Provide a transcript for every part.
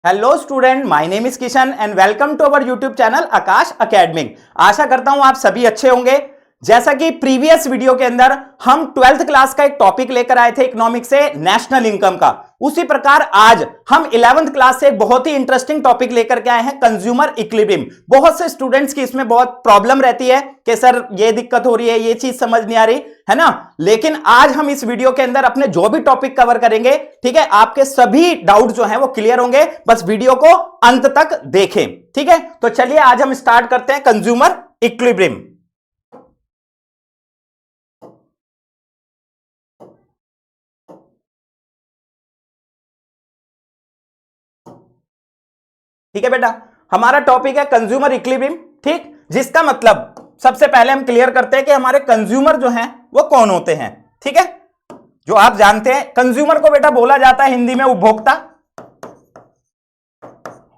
Hello student, my name is Kishan and welcome to our YouTube channel Aakash academic. आशा करता हूं आप सभी अच्छे होंगे। जैसा कि प्रीवियस वीडियो के अंदर हम 12th क्लास का एक टॉपिक लेकर आए थे इकोनॉमिक्स से, नेशनल इनकम का, उसी प्रकार आज हम 11th क्लास से एक बहुत ही इंटरेस्टिंग टॉपिक लेकर के आए हैं, कंज्यूमर इक्विलिब्रियम। बहुत से स्टूडेंट्स की इसमें बहुत प्रॉब्लम रहती है कि सर ये दिक्कत हो रही है, ये चीज समझ नहीं आ रही है ना। लेकिन आज हम इस वीडियो के अंदर अपने जो भी टॉपिक कवर करेंगे, ठीक है, आपके सभी डाउट जो है वो क्लियर होंगे। बस वीडियो को अंत तक देखें, ठीक है। तो चलिए आज हम स्टार्ट करते हैं कंज्यूमर इक्विलिब्रियम। ठीक है बेटा, हमारा टॉपिक है कंज्यूमर इक्विलिब्रियम, ठीक, जिसका मतलब सबसे पहले हम क्लियर करते हैं कि हमारे कंज्यूमर जो हैं वो कौन होते हैं। ठीक है, जो आप जानते हैं कंज्यूमर को बेटा बोला जाता है हिंदी में उपभोक्ता,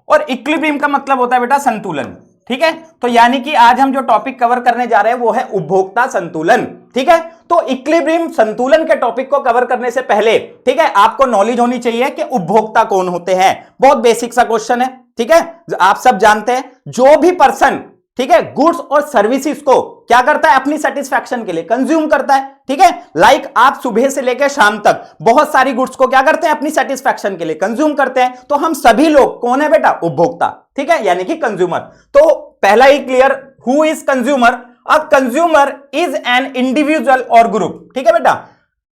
और इक्विलिब्रियम का मतलब होता है बेटा संतुलन। ठीक है, तो यानी कि आज हम जो टॉपिक कवर करने जा रहे हैं वो है उपभोक्ता संतुलन। ठीक है, तो इक्विलिब्रियम संतुलन के टॉपिक को कवर करने से पहले, ठीक है, आपको नॉलेज होनी चाहिए कि उपभोक्ता कौन होते हैं। बहुत बेसिक सा क्वेश्चन है, ठीक है। आप सब जानते हैं जो भी पर्सन, ठीक है, गुड्स और सर्विसेज को क्या करता है, अपनी सेटिस्फैक्शन के लिए कंज्यूम करता है। ठीक है, लाइक आप सुबह से लेकर शाम तक बहुत सारी गुड्स को क्या करते हैं, अपनी सेटिस्फैक्शन के लिए कंज्यूम करते हैं। तो हम सभी लोग कौन है बेटा, उपभोक्ता। ठीक है, यानी कि कंज्यूमर। तो पहला ही clear, who is consumer? A consumer is an individual और ग्रुप। ठीक है बेटा,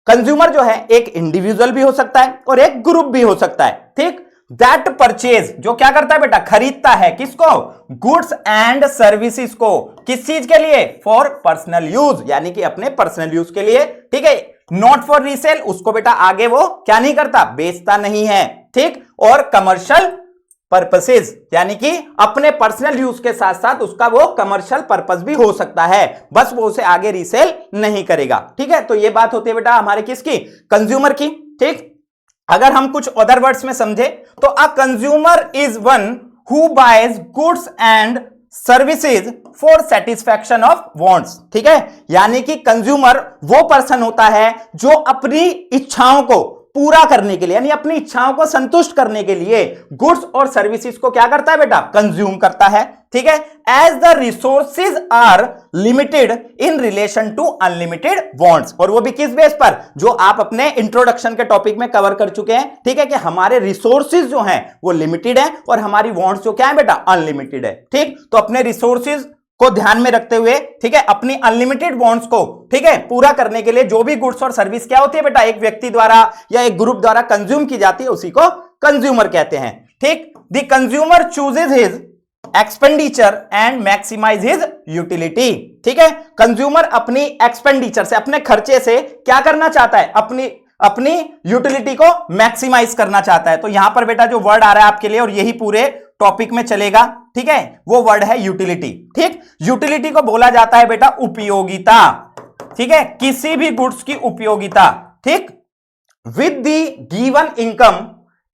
कंज्यूमर जो है एक इंडिविजुअल भी हो सकता है और एक ग्रुप भी हो सकता है। ठीक, दैट परचेज, जो क्या करता है बेटा, खरीदता है किसको, गुड्स एंड सर्विसेज को, किस चीज के लिए, फॉर पर्सनल यूज, यानी कि अपने पर्सनल यूज के लिए। ठीक है, नॉट फॉर रीसेल, उसको बेटा आगे वो क्या नहीं करता, बेचता नहीं है। ठीक, और कमर्शियल पर्पसेज, यानी कि अपने पर्सनल यूज के साथ साथ उसका वो कमर्शियल पर्पस भी हो सकता है, बस वो उसे आगे रीसेल नहीं करेगा। ठीक है, तो ये बात होती है बेटा हमारे किसकी, कंज्यूमर की। ठीक, अगर हम कुछ अदर वर्ड्स में समझे तो अ consumer is one who boys goods and services for satisfaction of wants. ठीक है, यानी कि कंज्यूमर वो पर्सन होता है जो अपनी इच्छाओं को पूरा करने के लिए, यानी अपनी इच्छाओं को संतुष्ट करने के लिए गुड्स और सर्विसेज को क्या करता है बेटा, कंज्यूम करता है। ठीक है, as the resources are limited in relation to unlimited wants, और वो भी किस बेस पर, जो आप अपने इंट्रोडक्शन के टॉपिक में कवर कर चुके हैं। ठीक है, कि हमारे रिसोर्सेज जो हैं वो लिमिटेड है और हमारी वांट्स जो क्या है बेटा, अनलिमिटेड है। ठीक, तो अपने रिसोर्सेज को ध्यान में रखते हुए, ठीक है, अपनी अनलिमिटेड वांट्स को, ठीक है, पूरा करने के लिए जो भी गुड्स और सर्विस क्या होती है बेटा, एक व्यक्ति द्वारा या एक ग्रुप द्वारा कंज्यूम की जाती है, उसी को कंज्यूमर कहते हैं। ठीक, the consumer chooses his expenditure and maximise his utility. ठीक है, कंज्यूमर अपनी एक्सपेंडिचर से, अपने खर्चे से क्या करना चाहता है, अपनी यूटिलिटी को मैक्सिमाइज करना चाहता है। तो यहां पर बेटा जो वर्ड आ रहा है आपके लिए और यही पूरे टॉपिक में चलेगा, ठीक है, वो वर्ड है यूटिलिटी। ठीक, यूटिलिटी को बोला जाता है बेटा उपयोगिता। ठीक है, किसी भी गुड्स की उपयोगिता। ठीक, with the given income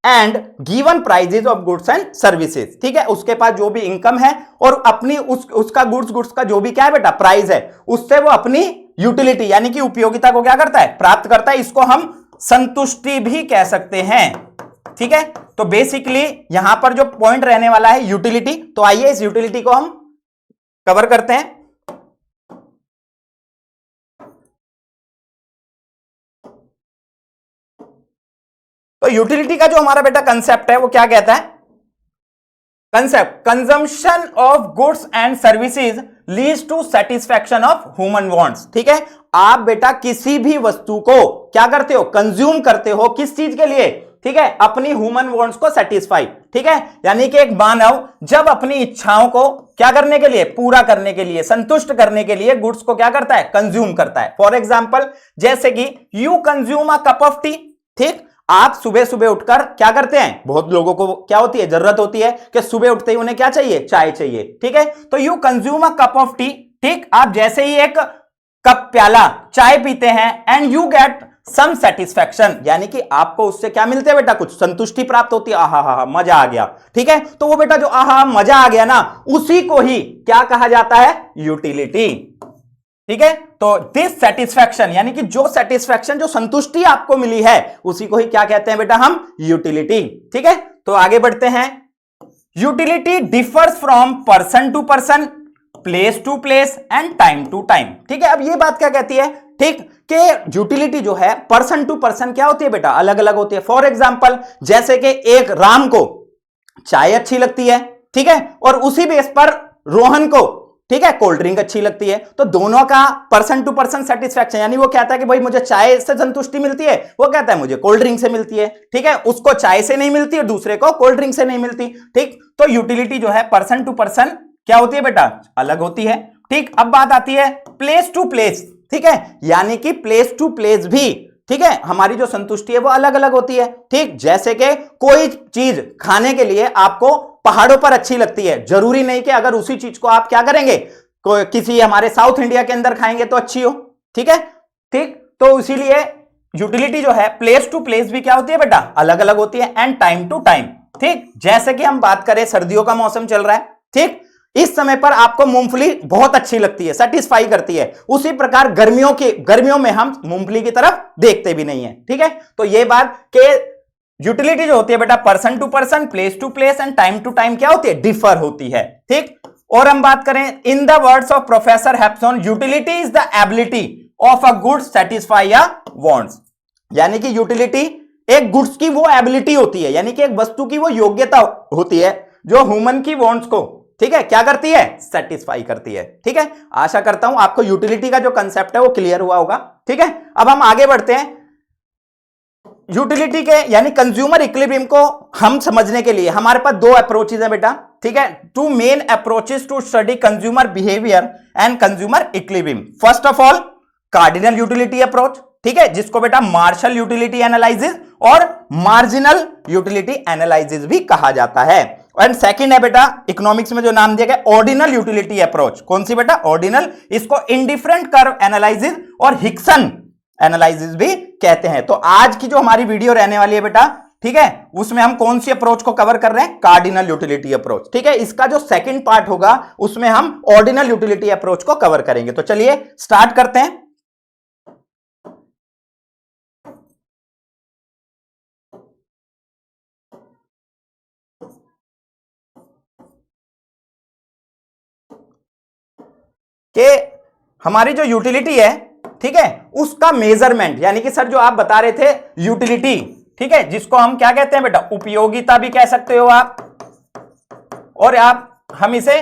and given prizes of goods and services. ठीक है, उसके पास जो भी इनकम है और अपनी उसका गुड्स का जो भी क्या है बेटा, प्राइस है, उससे वो अपनी यूटिलिटी यानी कि उपयोगिता को क्या करता है, प्राप्त करता है। इसको हम संतुष्टि भी कह सकते हैं। ठीक है, तो बेसिकली यहां पर जो पॉइंट रहने वाला है यूटिलिटी, तो आइए इस यूटिलिटी को हम कवर करते हैं। तो यूटिलिटी का जो हमारा बेटा कंसेप्ट है वो क्या कहता है, concept, consumption of goods and services leads to satisfaction of human wants. ठीक है, आप बेटा किसी भी वस्तु को क्या करते हो, कंज्यूम करते हो, किस चीज के लिए, ठीक है, अपनी ह्यूमन वांट्स को सेटिस्फाई। ठीक है, यानी कि एक मानव जब अपनी इच्छाओं को क्या करने के लिए, पूरा करने के लिए, संतुष्ट करने के लिए गुड्स को क्या करता है, कंज्यूम करता है। फॉर एग्जाम्पल, जैसे कि you consume a cup of T. ठीक, आप सुबह सुबह उठकर क्या करते हैं, बहुत लोगों को क्या होती है, जरूरत होती है कि सुबह उठते ही उन्हें क्या चाहिए, चाय चाहिए। ठीक है, तो you consume a cup of T. ठीक, आप जैसे ही एक कप प्याला चाय पीते हैं and you get some satisfaction, यानी कि आपको उससे क्या मिलते हैं बेटा, कुछ संतुष्टि प्राप्त होती है, आहा हा मजा आ गया। ठीक है, तो वो बेटा जो आहा मजा आ गया ना, उसी को ही क्या कहा जाता है, यूटिलिटी। ठीक है, तो दिस सेटिस्फैक्शन यानी कि जो सेटिस्फैक्शन, जो संतुष्टि आपको मिली है, उसी को ही क्या कहते हैं बेटा हम, यूटिलिटी। ठीक है, तो आगे बढ़ते हैं। Utility differs from person to person, place to place and time to time. ठीक है, अब ये बात क्या कहती है, ठीक, कि यूटिलिटी जो है पर्सन टू पर्सन क्या होती है बेटा, अलग अलग होती है। फॉर एग्जाम्पल जैसे कि एक राम को चाय अच्छी लगती है, ठीक है, और उसी बेस पर रोहन को, ठीक है, कोल्ड ड्रिंक अच्छी लगती है, तो दोनों का पर्सन टू पर्सन सेटिस्फैक्शन, यानी वो कहता है कि भाई मुझे चाय से संतुष्टि मिलती है, वो कहता है मुझे कोल्ड ड्रिंक से मिलती है, ठीक है, उसको चाय से नहीं मिलती और दूसरे को कोल्ड ड्रिंक से नहीं मिलती। ठीक, तो यूटिलिटी जो है पर्सन टू पर्सन क्या होती है बेटा, अलग होती है। ठीक, अब बात आती है प्लेस टू प्लेस, ठीक है, यानी कि प्लेस टू प्लेस भी, ठीक है, हमारी जो संतुष्टि है वो अलग अलग होती है। ठीक, जैसे कि कोई चीज खाने के लिए आपको पहाड़ों पर अच्छी लगती है, जरूरी नहीं कि अगर उसी चीज को आप क्या करेंगे, किसी हमारे साउथ इंडिया के अंदर खाएंगे तो अच्छी हो। ठीक है, ठीक, तो इसीलिए यूटिलिटी जो है प्लेस टू प्लेस भी क्या होती है बेटा, अलग अलग होती है, एंड टाइम टू टाइम। ठीक, जैसे कि हम बात करें, सर्दियों का मौसम चल रहा है, ठीक, इस समय पर आपको मूंगफली बहुत अच्छी लगती है, सेटिस्फाई करती है, उसी प्रकार गर्मियों में हम मूंगफली की तरफ देखते भी नहीं है। ठीक है, तो ये बात के यूटिलिटी जो होती है बेटा person to person, place to place and time to time क्या होती है, डिफर होती है। ठीक, और हम बात करें in the words of professor Hepson, utility is the ability of a goods satisfy a wants, यानी कि यूटिलिटी एक गुड्स की वो एबिलिटी होती है, यानी कि एक वस्तु की वो योग्यता होती है जो ह्यूमन की वांट्स को, ठीक है, क्या करती है, सेटिस्फाई करती है। ठीक है, आशा करता हूं आपको यूटिलिटी का जो कंसेप्ट है वो क्लियर हुआ होगा। ठीक है, अब हम आगे बढ़ते हैं। यूटिलिटी के यानी कंज्यूमर इक्विलिब्रियम को हम समझने के लिए हमारे पास दो अप्रोचेज है बेटा। ठीक है, two main approaches to study consumer behaviour and consumer equilibrium. First of all cardinal utility approach, ठीक है, जिसको बेटा मार्शल यूटिलिटी एनालिसिस और मार्जिनल यूटिलिटी एनालिसिस भी कहा जाता है। एंड सेकंड है बेटा इकोनॉमिक्स में जो नाम दिया गया ऑर्डिनल यूटिलिटी अप्रोच। कौन सी बेटा, ऑर्डिनल, इसको इंडिफरेंट कर्व एनालिसिस और हिक्सन एनालिसिस भी कहते हैं। तो आज की जो हमारी वीडियो रहने वाली है बेटा, ठीक है, उसमें हम कौन सी अप्रोच को कवर कर रहे हैं, कार्डिनल यूटिलिटी अप्रोच। ठीक है, इसका जो सेकंड पार्ट होगा उसमें हम ऑर्डिनल यूटिलिटी अप्रोच को कवर करेंगे। तो चलिए स्टार्ट करते हैं। कि हमारी जो यूटिलिटी है, ठीक है, उसका मेजरमेंट, यानी कि सर जो आप बता रहे थे यूटिलिटी, ठीक है, जिसको हम क्या कहते हैं बेटा, उपयोगिता भी कह सकते हो आप, और हम इसे,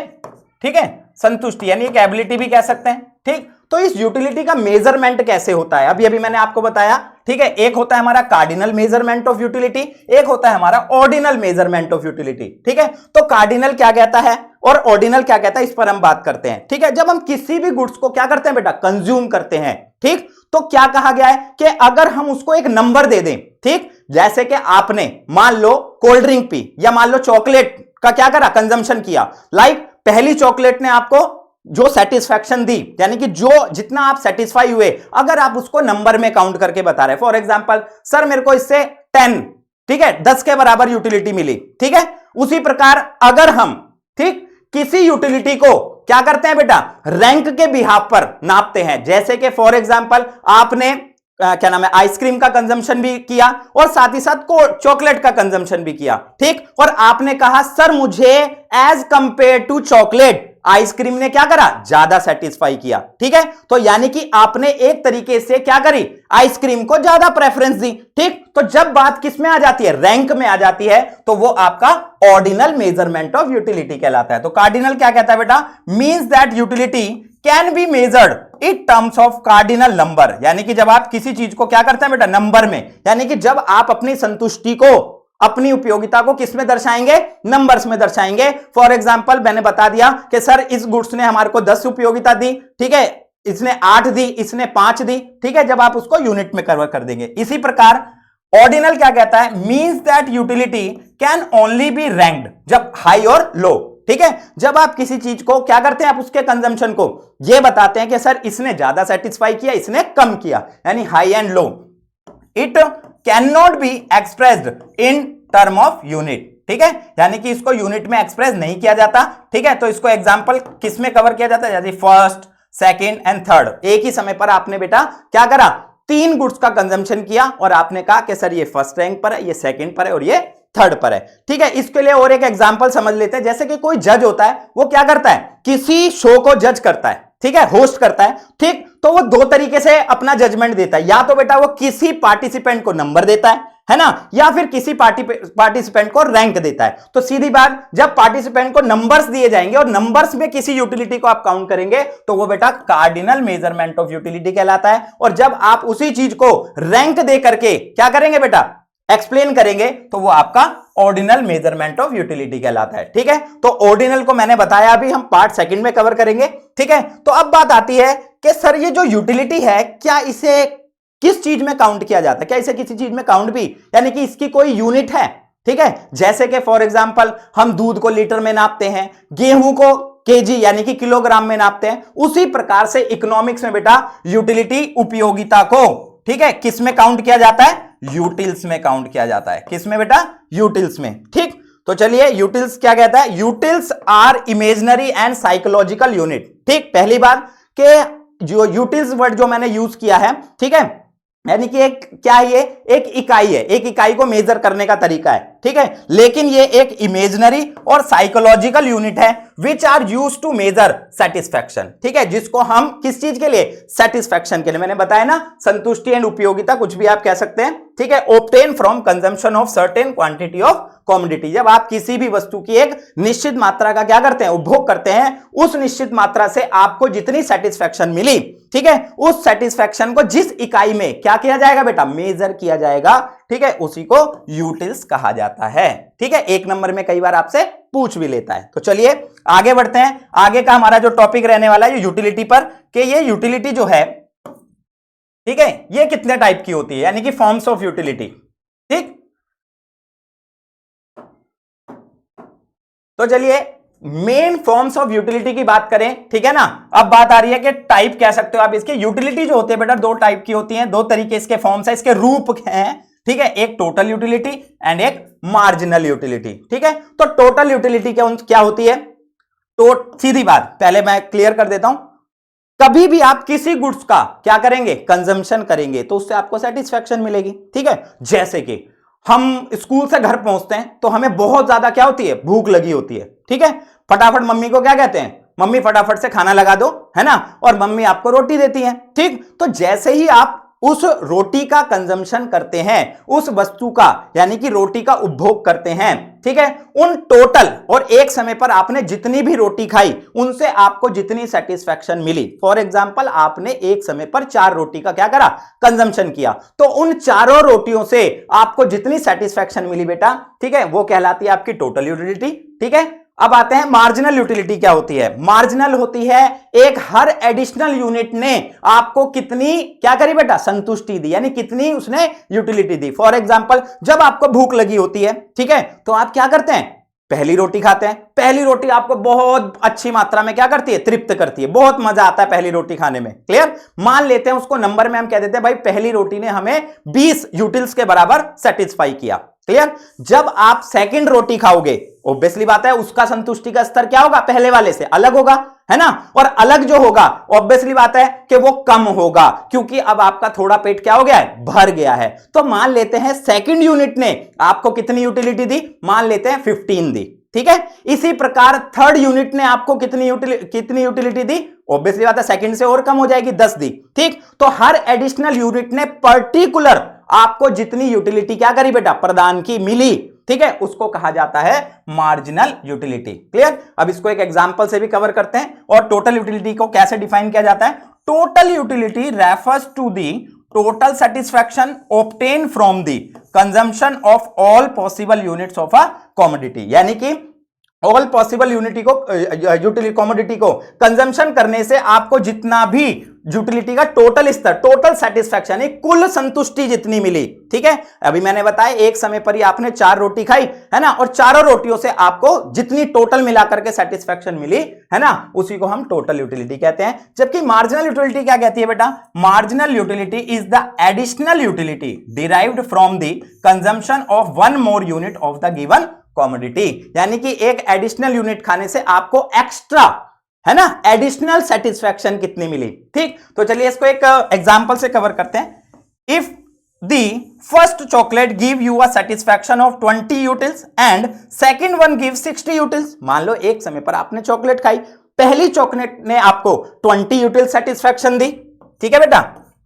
ठीक है, संतुष्टि यानी एक एबिलिटी भी कह सकते हैं। ठीक, तो इस यूटिलिटी का मेजरमेंट कैसे होता है, अभी मैंने आपको बताया। ठीक है, एक होता है हमारा कार्डिनल मेजरमेंट ऑफ यूटिलिटी, एक होता है हमारा ऑर्डिनल मेजरमेंट ऑफ यूटिलिटी। ठीक है, तो कार्डिनल क्या कहता है और ऑर्डिनल क्या कहता है, इस पर हम बात करते हैं। ठीक है, जब हम किसी भी गुड्स को क्या करते हैं बेटा, कंज्यूम करते हैं, ठीक, तो क्या कहा गया है कि अगर हम उसको एक नंबर दे दें, ठीक, जैसे कि आपने मान लो कोल्ड ड्रिंक पी या मान लो चॉकलेट का क्या करा, कंजम्पशन किया, लाइक पहली चॉकलेट ने आपको जो सेटिस्फैक्शन दी, यानी कि जो जितना आप सेटिस्फाई हुए, अगर आप उसको नंबर में काउंट करके बता रहे, फॉर एग्जांपल सर मेरे को इससे 10, ठीक है, 10 के बराबर यूटिलिटी मिली। ठीक है, उसी प्रकार अगर हम, ठीक, किसी यूटिलिटी को क्या करते हैं बेटा, रैंक के बिहाफ पर नापते हैं, जैसे कि फॉर एग्जांपल आपने क्या नाम है, आइसक्रीम का कंजम्पशन भी किया और साथ ही साथ चॉकलेट का कंजम्पशन भी किया। ठीक, और आपने कहा सर मुझे as compare to chocolate ice cream ने क्या करा, ज्यादा सेटिस्फाई किया। ठीक है, तो यानी कि आपने एक तरीके से क्या करी, आइसक्रीम को ज्यादा प्रेफरेंस दी। ठीक, तो जब बात किस में आ जाती है, रैंक में आ जाती है, तो वो आपका ऑर्डिनल मेजरमेंट ऑफ यूटिलिटी कहलाता है। तो कार्डिनल क्या कहता है बेटा, means that utility can be measured in terms of cardinal number, यानी कि जब आप किसी चीज को क्या करते हैं बेटा, नंबर में, यानी कि जब आप अपनी संतुष्टि को, अपनी उपयोगिता को किस में दर्शाएंगे, नंबर्स में दर्शाएंगे। फॉर एग्जांपल मैंने बता दिया कि सर इस गुड्स ने हमारे को 10 उपयोगिता दी, ठीक है, इसने 8 दी, इसने 5 दी। ठीक है, जब आप उसको यूनिट में कन्वर्ट कर देंगे। इसी प्रकार ऑर्डिनल क्या कहता है, means that utility can only B ranked, जब हाई और लो। ठीक है, जब आप किसी चीज को क्या करते हैं, आप उसके कंजम्पशन को ये बताते हैं कि सर इसने ज्यादा सेटिस्फाई किया, इसने कम किया, यानी high and low. It can not be expressed in term of unit. ठीक है, यानी कि इसको यूनिट में एक्सप्रेस नहीं किया जाता। ठीक है, तो इसको एग्जांपल किस में कवर किया जाता है, जैसे फर्स्ट, सेकंड एंड थर्ड। एक ही समय पर आपने बेटा क्या करा, 3 गुड्स का कंजम्पशन किया और आपने कहा कि सर ये फर्स्ट रैंक पर है, ये सेकंड पर है और ये थर्ड पर है। ठीक है, इसके लिए और एक एग्जांपल समझ लेते हैं। जैसे कि कोई जज होता है, वो क्या करता है, किसी शो को जज करता है, ठीक है, होस्ट करता है, ठीक, तो वो दो तरीके से अपना जजमेंट देता है। या तो बेटा वो किसी पार्टिसिपेंट को नंबर देता है ना, या फिर किसी पार्टिसिपेंट को रैंक देता है। तो सीधी बात, जब पार्टिसिपेंट को नंबर्स दिए जाएंगे और नंबर्स में किसी यूटिलिटी को आप काउंट करेंगे तो वो बेटा कार्डिनल मेजरमेंट ऑफ यूटिलिटी कहलाता है। और जब आप उसी चीज को रैंक दे करके क्या करेंगे बेटा, एक्सप्लेन करेंगे, तो वो आपका ऑर्डिनल मेजरमेंट ऑफ यूटिलिटी कहलाता है। ठीक है, तो ऑर्डिनल को मैंने बताया, अभी हम पार्ट सेकंड में कवर करेंगे। ठीक है, तो अब बात आती है कि सर ये जो यूटिलिटी है, क्या इसे किस चीज में काउंट किया जाता है, क्या इसे किसी चीज में काउंट भी, यानी कि इसकी कोई यूनिट है। ठीक है, जैसे कि फॉर एग्जांपल हम दूध को लीटर में नापते हैं, गेहूं को केजी यानी कि किलोग्राम में नापते हैं, उसी प्रकार से इकोनॉमिक्स में बेटा यूटिलिटी, उपयोगिता को, ठीक है, किस में काउंट किया जाता है, यूटिल्स में काउंट किया जाता है। किस में बेटा, यूटिल्स में। ठीक, तो चलिए यूटिल्स क्या कहता है, utils are imaginary and psychological unit. ठीक, पहली बात कि जो यूटिल्स वर्ड जो मैंने यूज किया है, ठीक है, यानी कि एक क्या है, ये एक इकाई है, एक इकाई को मेजर करने का तरीका है। ठीक है, लेकिन ये एक इमेजिनरी और साइकोलॉजिकल यूनिट है which are use to measure satisfaction. ठीक है, जिसको हम किस चीज के लिए, सेटिस्फैक्शन के लिए, मैंने बताया ना, संतुष्टि एंड उपयोगिता, कुछ भी आप कह सकते हैं। ठीक है, obtain from consumption of certain quantity of commodity. जब आप किसी भी वस्तु की एक निश्चित मात्रा का क्या करते हैं, उपभोग करते हैं, उस निश्चित मात्रा से आपको जितनी सेटिस्फैक्शन मिली, ठीक है, उस सेटिस्फैक्शन को जिस इकाई में क्या किया जाएगा बेटा, मेजर किया जाएगा। ठीक है, उसी को यूटिल्स कहा जाता है। ठीक है, एक नंबर में कई बार आपसे पूछ भी लेता है। तो चलिए आगे बढ़ते हैं। आगे का हमारा जो टॉपिक रहने वाला है यूटिलिटी पर, कि ये यूटिलिटी जो है, ठीक है, ये कितने टाइप की होती है, यानी कि फॉर्म्स ऑफ यूटिलिटी। ठीक, तो चलिए मेन फॉर्म्स ऑफ यूटिलिटी की बात करें। ठीक है ना, अब बात आ रही है कि टाइप कह सकते हो आप इसके। यूटिलिटी जो होती है बेटा, दो टाइप की होती है, दो तरीके इसके फॉर्म्स है, इसके रूप हैं। ठीक है, एक टोटल यूटिलिटी एंड एक मार्जिनल यूटिलिटी। ठीक है, तो टोटल यूटिलिटी क्या होती है, तो सीधी बात पहले मैं क्लियर कर देता हूं, कभी भी आप किसी गुड्स का क्या करेंगे, कंजम्पशन करेंगे, तो उससे आपको सेटिस्फैक्शन मिलेगी। ठीक है, जैसे कि हम स्कूल से घर पहुंचते हैं तो हमें बहुत ज्यादा क्या होती है, भूख लगी होती है। ठीक है, फटाफट मम्मी को क्या कहते हैं, मम्मी फटाफट से खाना लगा दो, है ना, और मम्मी आपको रोटी देती है। ठीक, तो जैसे ही आप उस रोटी का कंजम्पशन करते हैं, उस वस्तु का यानी कि रोटी का उपभोग करते हैं, ठीक है, उन टोटल और एक समय पर आपने जितनी भी रोटी खाई, उनसे आपको जितनी सेटिस्फैक्शन मिली, फॉर एग्जांपल आपने एक समय पर 4 रोटी का क्या करा, कंजम्पशन किया, तो उन चारों रोटियों से आपको जितनी सेटिस्फैक्शन मिली बेटा, ठीक है, वो कहलाती है आपकी टोटल यूटिलिटी। ठीक है, अब आते हैं मार्जिनल यूटिलिटी क्या होती है। मार्जिनल होती है एक हर एडिशनल यूनिट ने आपको कितनी क्या करी बेटा, संतुष्टि दी, यानी कितनी उसने यूटिलिटी दी। फॉर एग्जांपल जब आपको भूख लगी होती है, ठीक है, तो आप क्या करते हैं, पहली रोटी खाते हैं। पहली रोटी आपको बहुत अच्छी मात्रा में क्या करती है, तृप्त करती है, बहुत मजा आता है पहली रोटी खाने में। क्लियर, मान लेते हैं उसको नंबर में हम कह देते हैं भाई पहली रोटी ने हमें 20 यूटिल्स के बराबर सेटिस्फाई किया। क्लियर, जब आप सेकंड रोटी खाओगे, ऑब्वियसली बात है उसका संतुष्टि का स्तर क्या होगा, पहले वाले से अलग होगा, है ना, और अलग जो होगा ऑब्वियसली बात है कि वो कम होगा, क्योंकि अब आपका थोड़ा पेट क्या हो गया है, भर गया है। तो मान लेते हैं सेकंड यूनिट ने आपको कितनी यूटिलिटी दी, मान लेते हैं 15 दी। ठीक है, इसी प्रकार थर्ड यूनिट ने आपको कितनी यूटिलिटी दी, ऑब्वियसली बात है सेकंड से और कम हो जाएगी, 10 दी। ठीक, तो हर एडिशनल यूनिट ने पर्टिकुलर आपको जितनी यूटिलिटी क्या करी बेटा, प्रदान की, मिली, ठीक है, उसको कहा जाता है मार्जिनल यूटिलिटी। क्लियर, अब इसको एक एग्जांपल से भी कवर करते हैं। और टोटल यूटिलिटी को कैसे डिफाइन किया जाता है, total utility refers to the total satisfaction obtain from the consumption of all possible units of a commodity, यानी कि ऑल पॉसिबल यूनिटी को यूटिलिटी कमोडिटी को कंजम्पशन करने से आपको जितना भी यूटिलिटी का टोटल स्तर, टोटल सेटिस्फैक्शन, कुल संतुष्टि जितनी मिली। ठीक है, अभी मैंने बताया एक समय पर ही आपने 4 रोटी खाई, है ना, और चारों रोटियों से आपको जितनी टोटल मिलाकर के सेटिस्फैक्शन मिली, है ना, उसी को हम टोटल यूटिलिटी कहते हैं। जबकि मार्जिनल यूटिलिटी क्या कहती है बेटा, marginal utility is the additional utility derived from the consumption of 1 more unit of the given commodity, यानी कि एक एडिशनल यूनिट खाने से आपको एक्स्ट्रा, है ना, एडिशनल सेटिस्फैक्शन कितनी मिली। ठीक, तो चलिए इसको एक एग्जांपल से कवर करते हैं। If the first chocolate give you a satisfaction of 20 utils and second one gives 60 utils। मान लो एक समय पर आपने चॉकलेट खाई, पहली चॉकलेट ने आपको 20 यूटिल सेटिस्फैक्शन दी, ठीक है बेटा,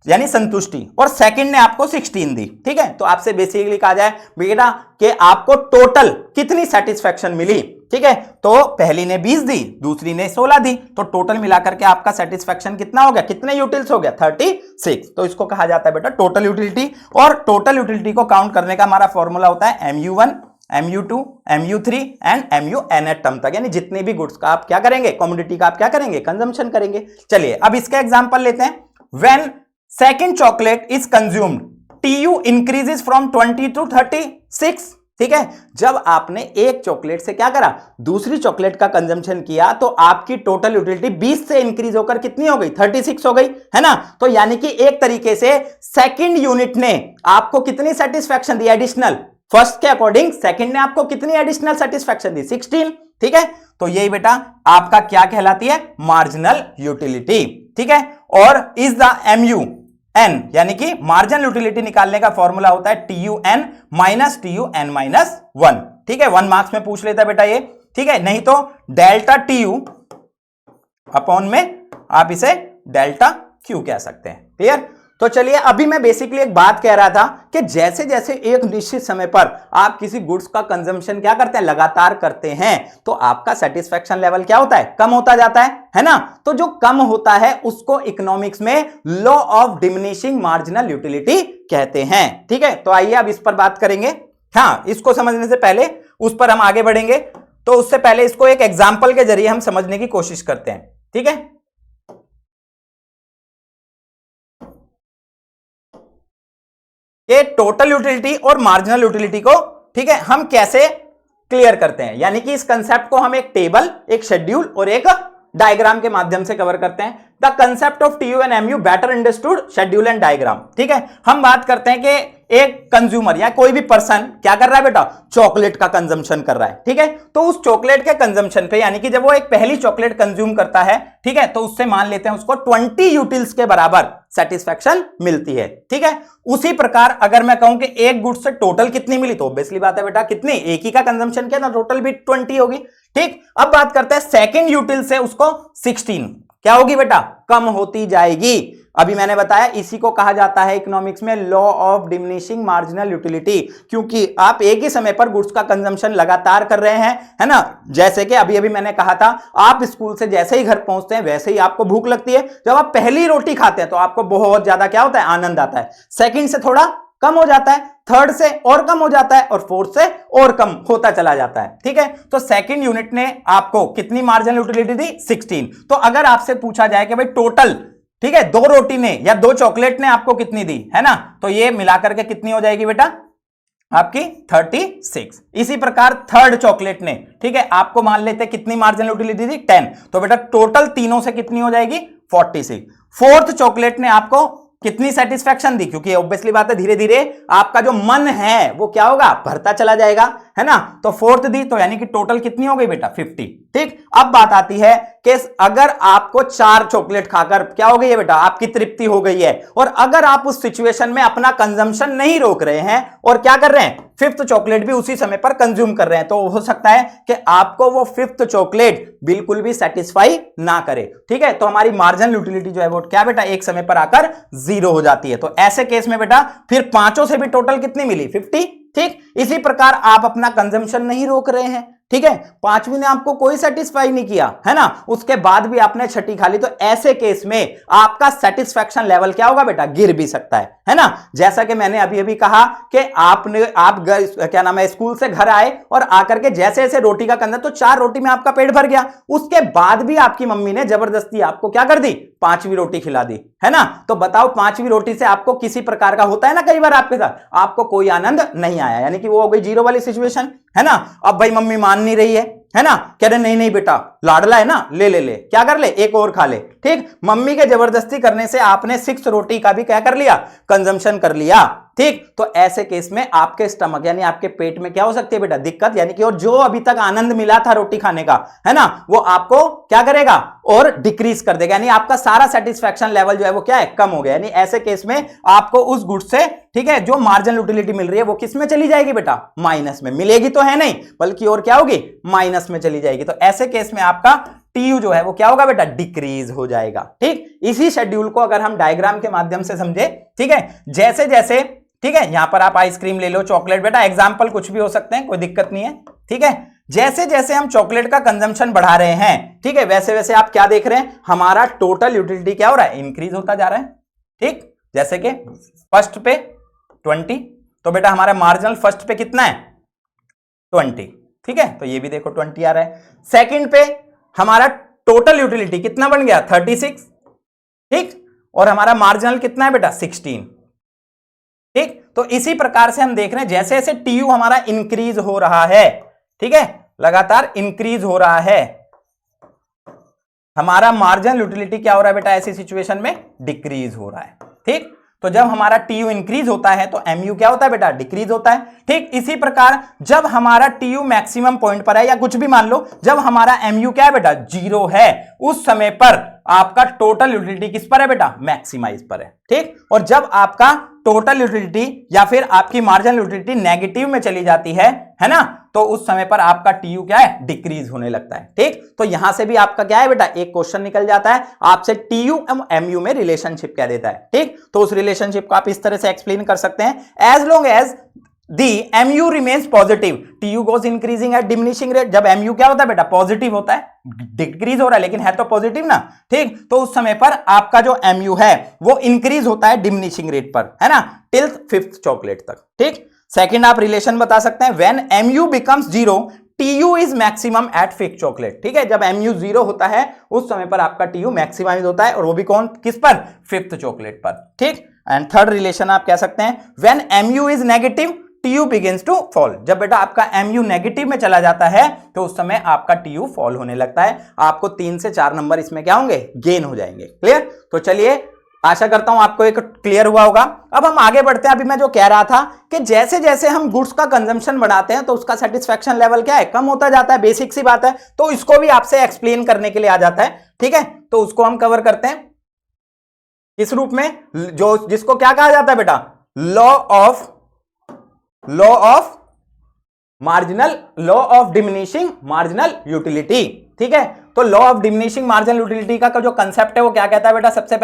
यानी संतुष्टि, और सेकंड ने आपको 16 दी, ठीक है। तो आपसे बेसिकली कहा जाए बेटा कि आपको टोटल कितनी सेटिस्फैक्शन मिली, ठीक है। तो पहली ने 20 दी, दूसरी ने 16 दी, तो टोटल मिलाकर के आपका सेटिस्फैक्शन कितना हो गया, कितने यूटिल्स हो गया, 36। तो इसको कहा जाता है बेटा टोटल यूटिलिटी। और टोटल यूटिलिटी को काउंट करने का हमारा फॉर्मूला होता है MU1 MU2 MU3 and MUN eight term तक, यानी जितने भी गुड्स का आप क्या करेंगे, कमोडिटी का आप क्या करेंगे, कंजम्पशन करेंगे। चलिए अब इसका एग्जांपल लेते हैं। When second chocolate is consumed TU increases from 20 to 36, ठीक है। जब आपने एक चॉकलेट से क्या करा, दूसरी चॉकलेट का कंजम्पशन किया, तो आपकी टोटल यूटिलिटी 20 से इंक्रीज होकर कितनी हो गई, 36 हो गई, है ना। तो यानी कि एक तरीके से सेकंड यूनिट ने आपको कितनी सेटिस्फैक्शन दी एडिशनल, फर्स्ट के अकॉर्डिंग सेकंड ने आपको कितनी एडिशनल सेटिस्फैक्शन दी, 16, ठीक है। तो यही बेटा आपका क्या कहलाती है, मार्जिनल यूटिलिटी, ठीक है। और इज द MUN, यानी कि मार्जिनल यूटिलिटी निकालने का फॉर्मूला होता है TUN माइनस TUN माइनस 1, ठीक है। 1 मार्क्स में पूछ लेता बेटा ये, ठीक है। नहीं तो डेल्टा TU अपॉन में आप इसे डेल्टा Q कह सकते हैं, क्लियर। तो चलिए अभी मैं बेसिकली एक बात कह रहा था कि जैसे जैसे एक निश्चित समय पर आप किसी गुड्स का कंजम्पशन क्या करते हैं, लगातार करते हैं, तो आपका सेटिस्फैक्शन लेवल क्या होता है, कम होता जाता है ना। तो जो कम होता है उसको इकोनॉमिक्स में law of diminishing marginal utility कहते हैं, ठीक है। तो आइए अब इस पर बात करेंगे। हाँ, इसको समझने से पहले उस पर हम आगे बढ़ेंगे, तो उससे पहले इसको एक एग्जाम्पल के जरिए हम समझने की कोशिश करते हैं, ठीक है। ये टोटल यूटिलिटी और मार्जिनल यूटिलिटी को, ठीक है, हम कैसे क्लियर करते हैं, यानी कि इस कंसेप्ट को हम एक टेबल, एक शेड्यूल और एक डायग्राम के माध्यम से कवर करते हैं। The concept of TU and MU better understood, schedule and diagram, ठीक है। हम बात करते हैं कि एक कंज्यूमर या कोई भी पर्सन क्या कर रहा है बेटा, चॉकलेट का कंजम्पशन कर रहा है, ठीक है। तो उस चॉकलेट के कंजम्पशन पे, यानी कि जब वो एक पहली चॉकलेट कंज्यूम करता है, ठीक है, तो उससे मान लेते हैं उसको 20 यूटिल्स के बराबर सेटिस्फैक्शन मिलती है, ठीक है। उसी प्रकार अगर मैं कहूं कि एक गुड से टोटल कितनी मिली, तो ऑब्वियसली बात है बेटा कितनी, एक ही का कंजम्पशन किया ना, टोटल भी 20 होगी, ठीक। अब बात करते हैं सेकंड यूटिल से उसको 16 क्या होगी बेटा, कम होती जाएगी। अभी मैंने बताया इसी को कहा जाता है इकोनॉमिक्स में law of diminishing marginal utility, क्योंकि आप एक ही समय पर गुड्स का कंजम्पशन लगातार कर रहे हैं, है ना। जैसे कि अभी अभी मैंने कहा था, आप स्कूल से जैसे ही घर पहुंचते हैं वैसे ही आपको भूख लगती है। जब आप पहली रोटी खाते हैं तो आपको बहुत ज्यादा क्या होता है, आनंद आता है। सेकंड से थोड़ा कम हो जाता है, थर्ड से और कम हो जाता है, और फोर्थ से और कम होता चला जाता है, ठीक है। तो सेकंड यूनिट ने आपको कितनी मार्जिनल यूटिलिटी दी, 16। तो अगर आपसे पूछा जाए कि भाई टोटल, ठीक है, 2 रोटी ने या 2 चॉकलेट ने आपको कितनी दी, है ना, तो ये मिलाकर के कितनी हो जाएगी बेटा, आपकी 36। इसी प्रकार थर्ड चॉकलेट ने, ठीक है, आपको मान लेते हैं कितनी मार्जिनल यूटिलिटी दी, 10, तो बेटा टोटल तीनों से कितनी हो जाएगी, 46। फोर्थ चॉकलेट ने आपको कितनी सेटिस्फैक्शन दी, क्योंकि ऑब्वियसली बात है धीरे धीरे आपका जो मन है वो क्या होगा, भरता चला जाएगा, है ना। तो फोर्थ दी, तो यानी कि टोटल कितनी हो गई बेटा, 50, ठीक। अब बात आती है कि अगर आपको 4 चॉकलेट खाकर क्या हो गई है बेटा, आपकी तृप्ति हो गई है, और अगर आप उस सिचुएशन में अपना कंजम्पशन नहीं रोक रहे हैं और क्या कर रहे हैं, 5th चॉकलेट भी उसी समय पर कंज्यूम कर रहे हैं, तो हो सकता है कि आपको वो 5th चॉकलेट बिल्कुल भी सेटिस्फाई ना करे, ठीक है। तो हमारी मार्जिनल यूटिलिटी जो है वो क्या बेटा, एक समय पर आकर 0 हो जाती है। तो ऐसे केस में बेटा फिर 5 से भी टोटल कितनी मिली, 50, ठीक। इसी प्रकार आप अपना कंजम्पशन नहीं रोक रहे हैं, ठीक है, 5वीं ने आपको कोई सेटिस्फाई नहीं किया, है ना, उसके बाद भी आपने छठी खा ली, तो ऐसे केस में आपका सेटिस्फैक्शन लेवल क्या होगा बेटा, गिर भी सकता है ना। जैसा कि मैंने अभी अभी कहा कि आप क्या नाम है, स्कूल से घर आए और आकर के जैसे जैसे रोटी का कंजम, तो 4 रोटी में आपका पेट भर गया, उसके बाद भी आपकी मम्मी ने जबरदस्ती आपको क्या कर दी, 5वीं रोटी खिला दी, है ना। तो बताओ 5वीं रोटी से आपको किसी प्रकार का होता है ना, कई बार आपके साथ आपको कोई आनंद नहीं आया, यानी कि वो हो गई 0 वाली सिचुएशन, है ना। अब भाई मम्मी मान नहीं रही है ना, कह रहे नहीं नहीं बेटा लाडला है ना, ले ले ले, क्या कर ले, एक और खा ले, ठीक, मम्मी के जबरदस्ती करने से आपने 6 रोटी का भी क्या कर लिया, कंजम्पशन कर लिया। ठीक, तो ऐसे केस में आपके स्टमक यानी आपके पेट में क्या हो सकती है बेटा, दिक्कत, यानी कि और जो अभी तक आनंद मिला था रोटी खाने का, है ना, वो आपको क्या करेगा और डिक्रीज कर देगा, यानी आपका सारा सेटिस्फैक्शन लेवल जो है वो क्या है, कम हो गया। यानी ऐसे केस में आपको उस गुड्स से, ठीक है, जो मार्जिनल यूटिलिटी मिल रही है वो किस में चली जाएगी बेटा, माइनस में। मिलेगी तो है नहीं, बल्कि और क्या होगी, माइनस में चली जाएगी। तो ऐसे केस में आपका टीयू जो है वो क्या होगा बेटा, डिक्रीज हो जाएगा। ठीक, इसी शेड्यूल को अगर हम डायग्राम के माध्यम से समझे, ठीक है, जैसे जैसे, ठीक है, यहां पर आप आइसक्रीम ले लो, चॉकलेट, बेटा एग्जाम्पल कुछ भी हो सकते हैं, कोई दिक्कत नहीं है। ठीक है, जैसे जैसे हम चॉकलेट का कंजम्पशन बढ़ा रहे हैं, ठीक है, वैसे वैसे आप क्या देख रहे हैं, हमारा टोटल यूटिलिटी क्या हो रहा है, इंक्रीज होता जा रहा है। ठीक, जैसे कि फर्स्ट पे 20, तो बेटा हमारा मार्जिनल फर्स्ट पे कितना है, 20। ठीक है, तो ये भी देखो 20 आ रहा है। सेकंड पे हमारा टोटल यूटिलिटी कितना बन गया, 36। ठीक, और हमारा मार्जिनल कितना है बेटा, 16। ठीक, तो इसी प्रकार से हम देख रहे हैं जैसे जैसे टीयू हमारा इंक्रीज हो रहा है, ठीक है, लगातार इंक्रीज हो रहा है, हमारा मार्जिनल यूटिलिटी क्या हो रहा है बेटा, ऐसी सिचुएशन में डिक्रीज हो रहा है। ठीक, तो जब हमारा टीयू इंक्रीज होता है तो एमयू क्या होता है बेटा, डिक्रीज होता है। ठीक, इसी प्रकार जब हमारा टीयू मैक्सिमम पॉइंट पर है, या कुछ भी मान लो, जब हमारा एमयू क्या है बेटा, 0 है, उस समय पर आपका टोटल यूटिलिटी किस पर है बेटा, मैक्सिमाइज पर है। ठीक, और जब आपका टोटल यूटिलिटी या फिर आपकी मार्जिनल यूटिलिटी नेगेटिव में चली जाती है ना, तो उस समय पर आपका टीयू क्या है, डिक्रीज होने लगता है। ठीक, तो यहां से भी आपका क्या है बेटा, एक क्वेश्चन निकल जाता है आपसे, टीयू एमयू में रिलेशनशिप क्या देता है। ठीक, तो उस रिलेशनशिप को आप इस तरह से एक्सप्लेन कर सकते हैं, as long as the MU remains positive, TU goes increasing at diminishing rate। जब MU क्या होता है बेटा, पॉजिटिव होता है, डिक्रीज हो रहा है लेकिन है तो पॉजिटिव ना। ठीक, तो उस समय पर आपका जो MU है वो इंक्रीज होता है डिमिनिशिंग रेट पर, है ना, टिल 5th चॉकलेट तक। ठीक, सेकंड आप रिलेशन बता सकते हैं, when MU becomes 0 TU is maximum at 5th chocolate. ठीक है, जब MU 0 होता है उस समय पर आपका TU मैक्सिमाइज होता है, और वो भी कौन, किस पर, 5th चॉकलेट पर। ठीक, एंड थर्ड रिलेशन आप कह सकते हैं, when MU is negative TU begins to fall। जब बेटा आपका MU नेगेटिव में चला जाता है तो उस समय आपका TU फॉल होने लगता है। आपको 3 से 4 नंबर इसमें क्या होंगे, गेन हो जाएंगे। क्लियर, तो चलिए आशा करता हूं आपको एक क्लियर हुआ होगा। अब हम आगे बढ़ते हैं। अभी मैं जो कह रहा था कि जैसे जैसे हम गुड्स का कंजम्पशन बढ़ाते हैं तो उसका सेटिस्फैक्शन लेवल क्या है, कम होता जाता है, बेसिक सी बात है। तो इसको भी आपसे एक्सप्लेन करने के लिए आ जाता है। ठीक है, तो उसको हम कवर करते हैं इस रूप में, जो जिसको क्या कहा जाता है बेटा, law of marginal, law of diminishing marginal utility. ठीक है, तो law of diminishing marginal utility का जो कंसेप्ट है वो क्या कहता है बेटा, सबसे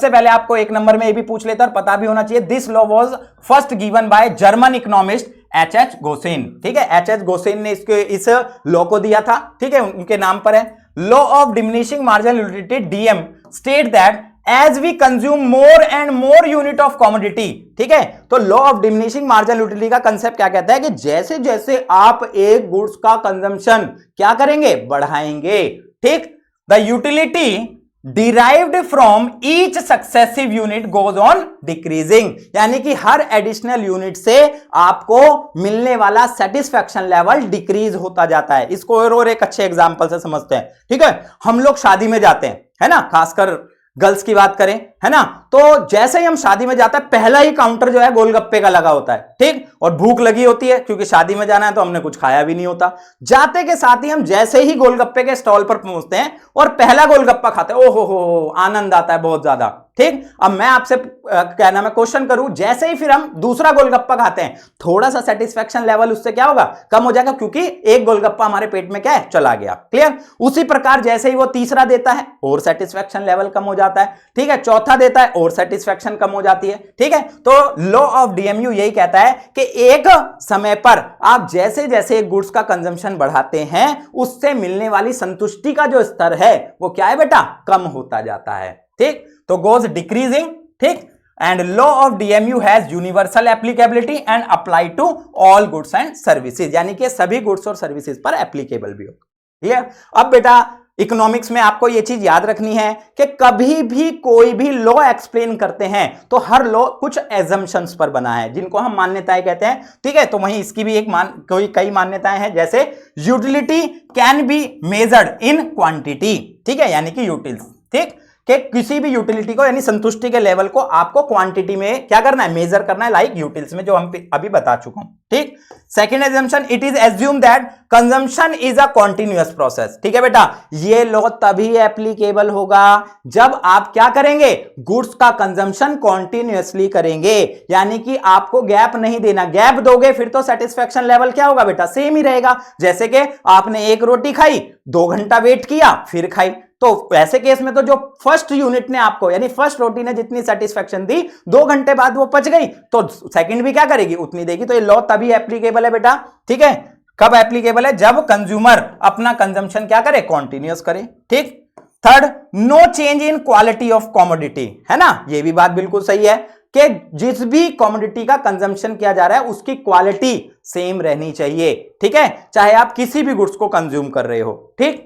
पहले आपको एक नंबर में ये भी पूछ लेता और पता भी होना चाहिए, this law was first given by German economist H.H. Gaussian. ठीक है, H.H. गोसेन ने इस लॉ को दिया था। ठीक है, उनके नाम पर है। Law of diminishing marginal utility DM state that as we consume more and more unit of commodity। ठीक है, तो law of diminishing marginal utility का कंसेप्ट क्या कहता है कि जैसे जैसे आप एक गुड्स का कंजम्पशन क्या करेंगे, बढ़ाएंगे, ठीक, the utility derived from each successive unit goes on decreasing. यानी कि हर एडिशनल यूनिट से आपको मिलने वाला सेटिस्फैक्शन लेवल डिक्रीज होता जाता है। इसको और एक अच्छे एग्जांपल से समझते हैं। ठीक है, हम लोग शादी में जाते हैं, है ना, खासकर गर्ल्स की बात करें, है ना, तो जैसे ही हम शादी में जाते हैं पहला ही काउंटर जो है गोलगप्पे का लगा होता है। ठीक, और भूख लगी होती है क्योंकि शादी में जाना है तो हमने कुछ खाया भी नहीं होता। जाते के साथ ही हम जैसे ही गोलगप्पे के स्टॉल पर पहुंचते हैं और पहला गोलगप्पा खाते हैं, ओहो हो, आनंद आता है बहुत ज्यादा। ठीक, अब मैं आपसे क्या नाम है क्वेश्चन करूं, जैसे ही फिर हम दूसरा गोलगप्पा खाते हैं थोड़ा सा सेटिस्फैक्शन लेवल उससे क्या होगा, कम हो जाएगा, क्योंकि एक गोलगप्पा हमारे पेट में क्या है, चला गया। क्लियर, उसी प्रकार जैसे ही वो तीसरा देता है और सेटिस्फैक्शन लेवल कम हो जाता है। ठीक है, चौथा देता है और सेटिस्फैक्शन कम हो जाती है। ठीक है, तो लॉ ऑफ DMU यही कहता है कि एक समय पर आप जैसे जैसे गुड्स का कंजम्पशन बढ़ाते हैं उससे मिलने वाली संतुष्टि का जो स्तर है वो क्या है बेटा, कम होता जाता है। ठीक, तो गोज डिक्रीजिंग। ठीक, and law of DMU has universal applicability and apply to all goods and services, यानी कि सभी गुड्स और सर्विसेज पर एप्लीकेबल भी हो। क्लियर, अब बेटा इकोनॉमिक्स में आपको यह चीज याद रखनी है कि कभी भी कोई भी लॉ एक्सप्लेन करते हैं तो हर लॉ कुछ एजम्पशंस पर बना है जिनको हम मान्यताएं कहते हैं। ठीक है, तो वहीं इसकी भी एक कई मान्यताएं हैं, जैसे utility can be measured in quantity. ठीक है, यानी कि यूटिल्स। ठीक, कि किसी भी यूटिलिटी को यानी संतुष्टि के लेवल को आपको क्वांटिटी में क्या करना है, मेजर करना है, लाइक यूटिल्स में, जो हम अभी बता चुका हूं। ठीक, second assumption, it is assume that consumption is a continuous process. ठीक है बेटा, ये लॉ तभी एप्लीकेबल होगा जब आप क्या करेंगे, गुड्स का कंजम्पशन कॉन्टिन्यूअसली करेंगे, यानी कि आपको गैप नहीं देना। गैप दोगे फिर तो सेटिस्फेक्शन लेवल क्या होगा बेटा, सेम ही रहेगा। जैसे कि आपने एक रोटी खाई, 2 घंटा वेट किया, फिर खाई, तो ऐसे केस में तो जो फर्स्ट यूनिट ने आपको यानी फर्स्ट रोटी ने जितनी सेटिस्फेक्शन दी, 2 घंटे बाद वो पच गई, तो सेकंड भी क्या करेगी, उतनी देगी। तो ये लॉ तभी एप्लीकेबल है बेटा। ठीक है, कब एप्लीकेबल है, जब कंज्यूमर अपना कंजम्पशन क्या करे, कॉन्टिन्यूअस करे। ठीक, third, no change in quality of commodity, है ना, ये भी बात बिल्कुल सही है कि जिस भी कॉमोडिटी का कंजम्पशन किया जा रहा है उसकी क्वालिटी सेम रहनी चाहिए। ठीक है, चाहे आप किसी भी गुड्स को कंज्यूम कर रहे हो। ठीक,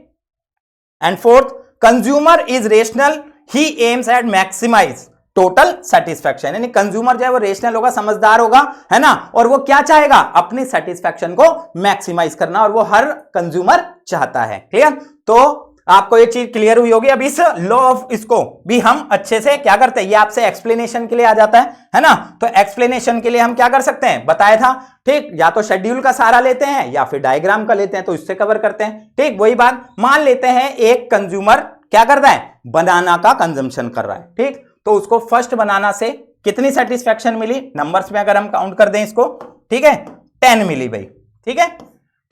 and fourth, consumer is rational, he aims at maximise total satisfaction, यानी कंज्यूमर जो है वो रेशनल होगा, समझदार होगा, है ना, और वो क्या चाहेगा, अपनी सेटिस्फैक्शन को मैक्सिमाइज करना, और वो हर कंज्यूमर चाहता है। क्लियर, तो आपको ये चीज क्लियर हुई होगी। अब इस लॉ ऑफ इसको भी हम अच्छे से क्या करते हैं, ये आपसे एक्सप्लेनेशन के लिए आ जाता है ना, तो एक्सप्लेनेशन के लिए हम क्या कर सकते हैं, बताया था। ठीक, या तो शेड्यूल का सहारा लेते हैं या फिर डायग्राम का लेते हैं, तो इससे कवर करते हैं। ठीक, वही बात, मान लेते हैं एक कंज्यूमर क्या करता है, बनाना का कंजम्पशन कर रहा है। ठीक, तो उसको फर्स्ट बनाना से कितनी सेटिस्फेक्शन मिली, नंबर्स में अगर हम काउंट कर दें इसको, ठीक है, 10 मिली भाई। ठीक है,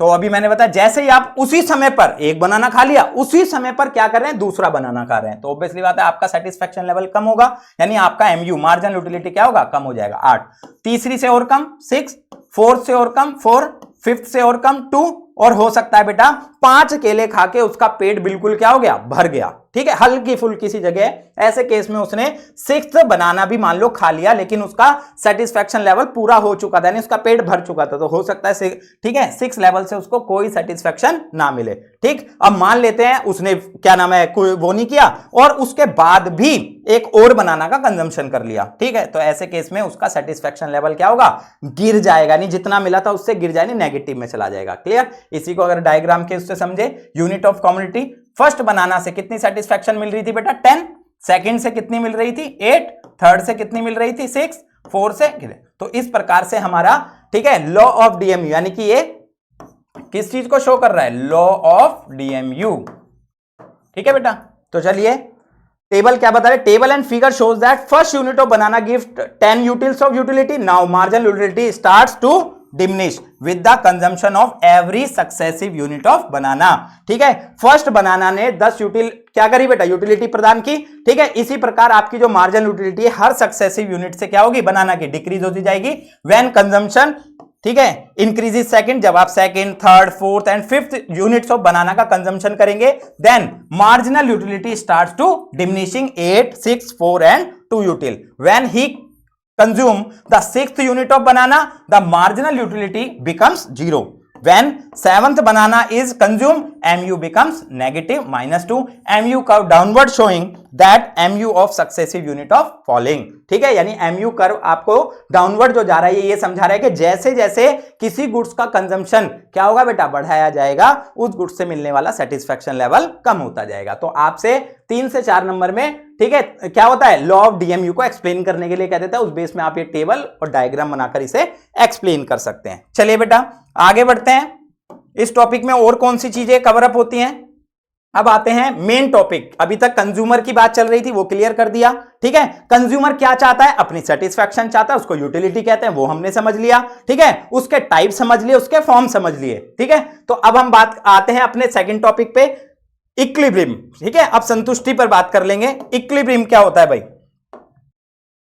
तो अभी मैंने बताया जैसे ही आप उसी समय पर एक बनाना खा लिया, उसी समय पर क्या कर रहे हैं, दूसरा बनाना खा रहे हैं, तो ऑब्वियसली बात है आपका सेटिस्फेक्शन लेवल कम होगा, यानी आपका एमयू मार्जिनल यूटिलिटी क्या होगा, कम हो जाएगा। 8, तीसरी से और कम 6, फोर्थ से और कम 4, फिफ्थ से और कम 2, और हो सकता है बेटा 5 केले खा के उसका पेट बिल्कुल क्या हो गया, भर गया। ठीक है, हल्की फुल्की सी जगह, ऐसे केस में उसने 6th बनाना भी मान लो खा लिया, लेकिन उसका सेटिस्फेक्शन लेवल पूरा हो चुका था, यानी उसका पेट भर चुका था, तो हो सकता है ठीक है 6 लेवल से उसको कोई सेटिस्फेक्शन ना मिले। ठीक, अब मान लेते हैं उसने क्या नाम है, कोई वो नहीं किया, और उसके बाद भी एक और बनाना का कंजम्पशन कर लिया। ठीक है, तो ऐसे केस में उसका सेटिस्फेक्शन लेवल क्या होगा, गिर जाएगा, नहीं जितना मिला था उससे गिर जाएगा, नेगेटिव में चला जाएगा। क्लियर, इसी को अगर डायग्राम के उससे समझे, यूनिट ऑफ कम्युनिटी, फर्स्ट बनाना से कितनी सेटिस्फेक्शन मिल रही थी बेटा, 10, सेकंड से कितनी मिल रही थी, 8, थर्ड से कितनी मिल रही थी, 6, 4 से, तो इस प्रकार से हमारा, ठीक है, लॉ ऑफ डीएमयू, यानी कि ये किस चीज को शो कर रहा है, लॉ ऑफ डीएमयू। ठीक है बेटा, तो चलिए टेबल क्या बता रहे, table and figure shows that first unit of banana gives 10 utils of utility, now marginal utility starts to diminish with the consumption of every successive unit of banana। ठीक है, फर्स्ट बनाना ने 10 यूटिल क्या करी बेटा, यूटिलिटी प्रदान की। ठीक है, इसी प्रकार आपकी जो मार्जिनल यूटिलिटी है हर सक्सेसिव यूनिट से क्या होगी, बनाना की डिक्रीज होती जाएगी। व्हेन कंजम्पशन, ठीक है, इंक्रीजेस सेकंड, जब आप second, third, fourth and fifth units of banana का कंजम्पशन करेंगे, then marginal utility starts to diminishing 8, 6, 4 and 2 util. When he consume the 6th unit of banana, the marginal utility becomes 0. When 7th banana is consumed, mu becomes negative -2, mu curve downward showing that mu of successive unit of falling। ठीक है, यानी mu curve आपको downward जो जा रहा है ये समझा रहा है कि जैसे जैसे किसी गुड्स का कंजम्पशन क्या होगा बेटा, बढ़ाया जाएगा, उस गुड्स से मिलने वाला सेटिस्फेक्शन लेवल कम होता जाएगा। तो आपसे 3 से 4 नंबर में, ठीक है, क्या होता है, लॉ ऑफ डीएमयू को एक्सप्लेन करने के लिए कह देता है, उस बेस में आप ये टेबल और डायग्राम बनाकर इसे एक्सप्लेन कर सकते हैं। चलिए बेटा आगे बढ़ते हैं, इस टॉपिक में और कौन सी चीजें कवर अप होती हैं। अब आते हैं मेन टॉपिक, अभी तक कंज्यूमर की बात चल रही थी, वो क्लियर कर दिया। ठीक है, कंज्यूमर क्या चाहता है, अपनी सेटिस्फेक्शन चाहता है, उसको यूटिलिटी कहते हैं, वो हमने समझ लिया। ठीक है, उसके टाइप समझ लिए, उसके फॉर्म समझ लिए। ठीक है, तो अब हम बात आते हैं अपने सेकंड टॉपिक पे, इक्विलिब्रियम। ठीक है, अब संतुष्टि पर बात कर लेंगे। इक्विलिब्रियम क्या होता है भाई,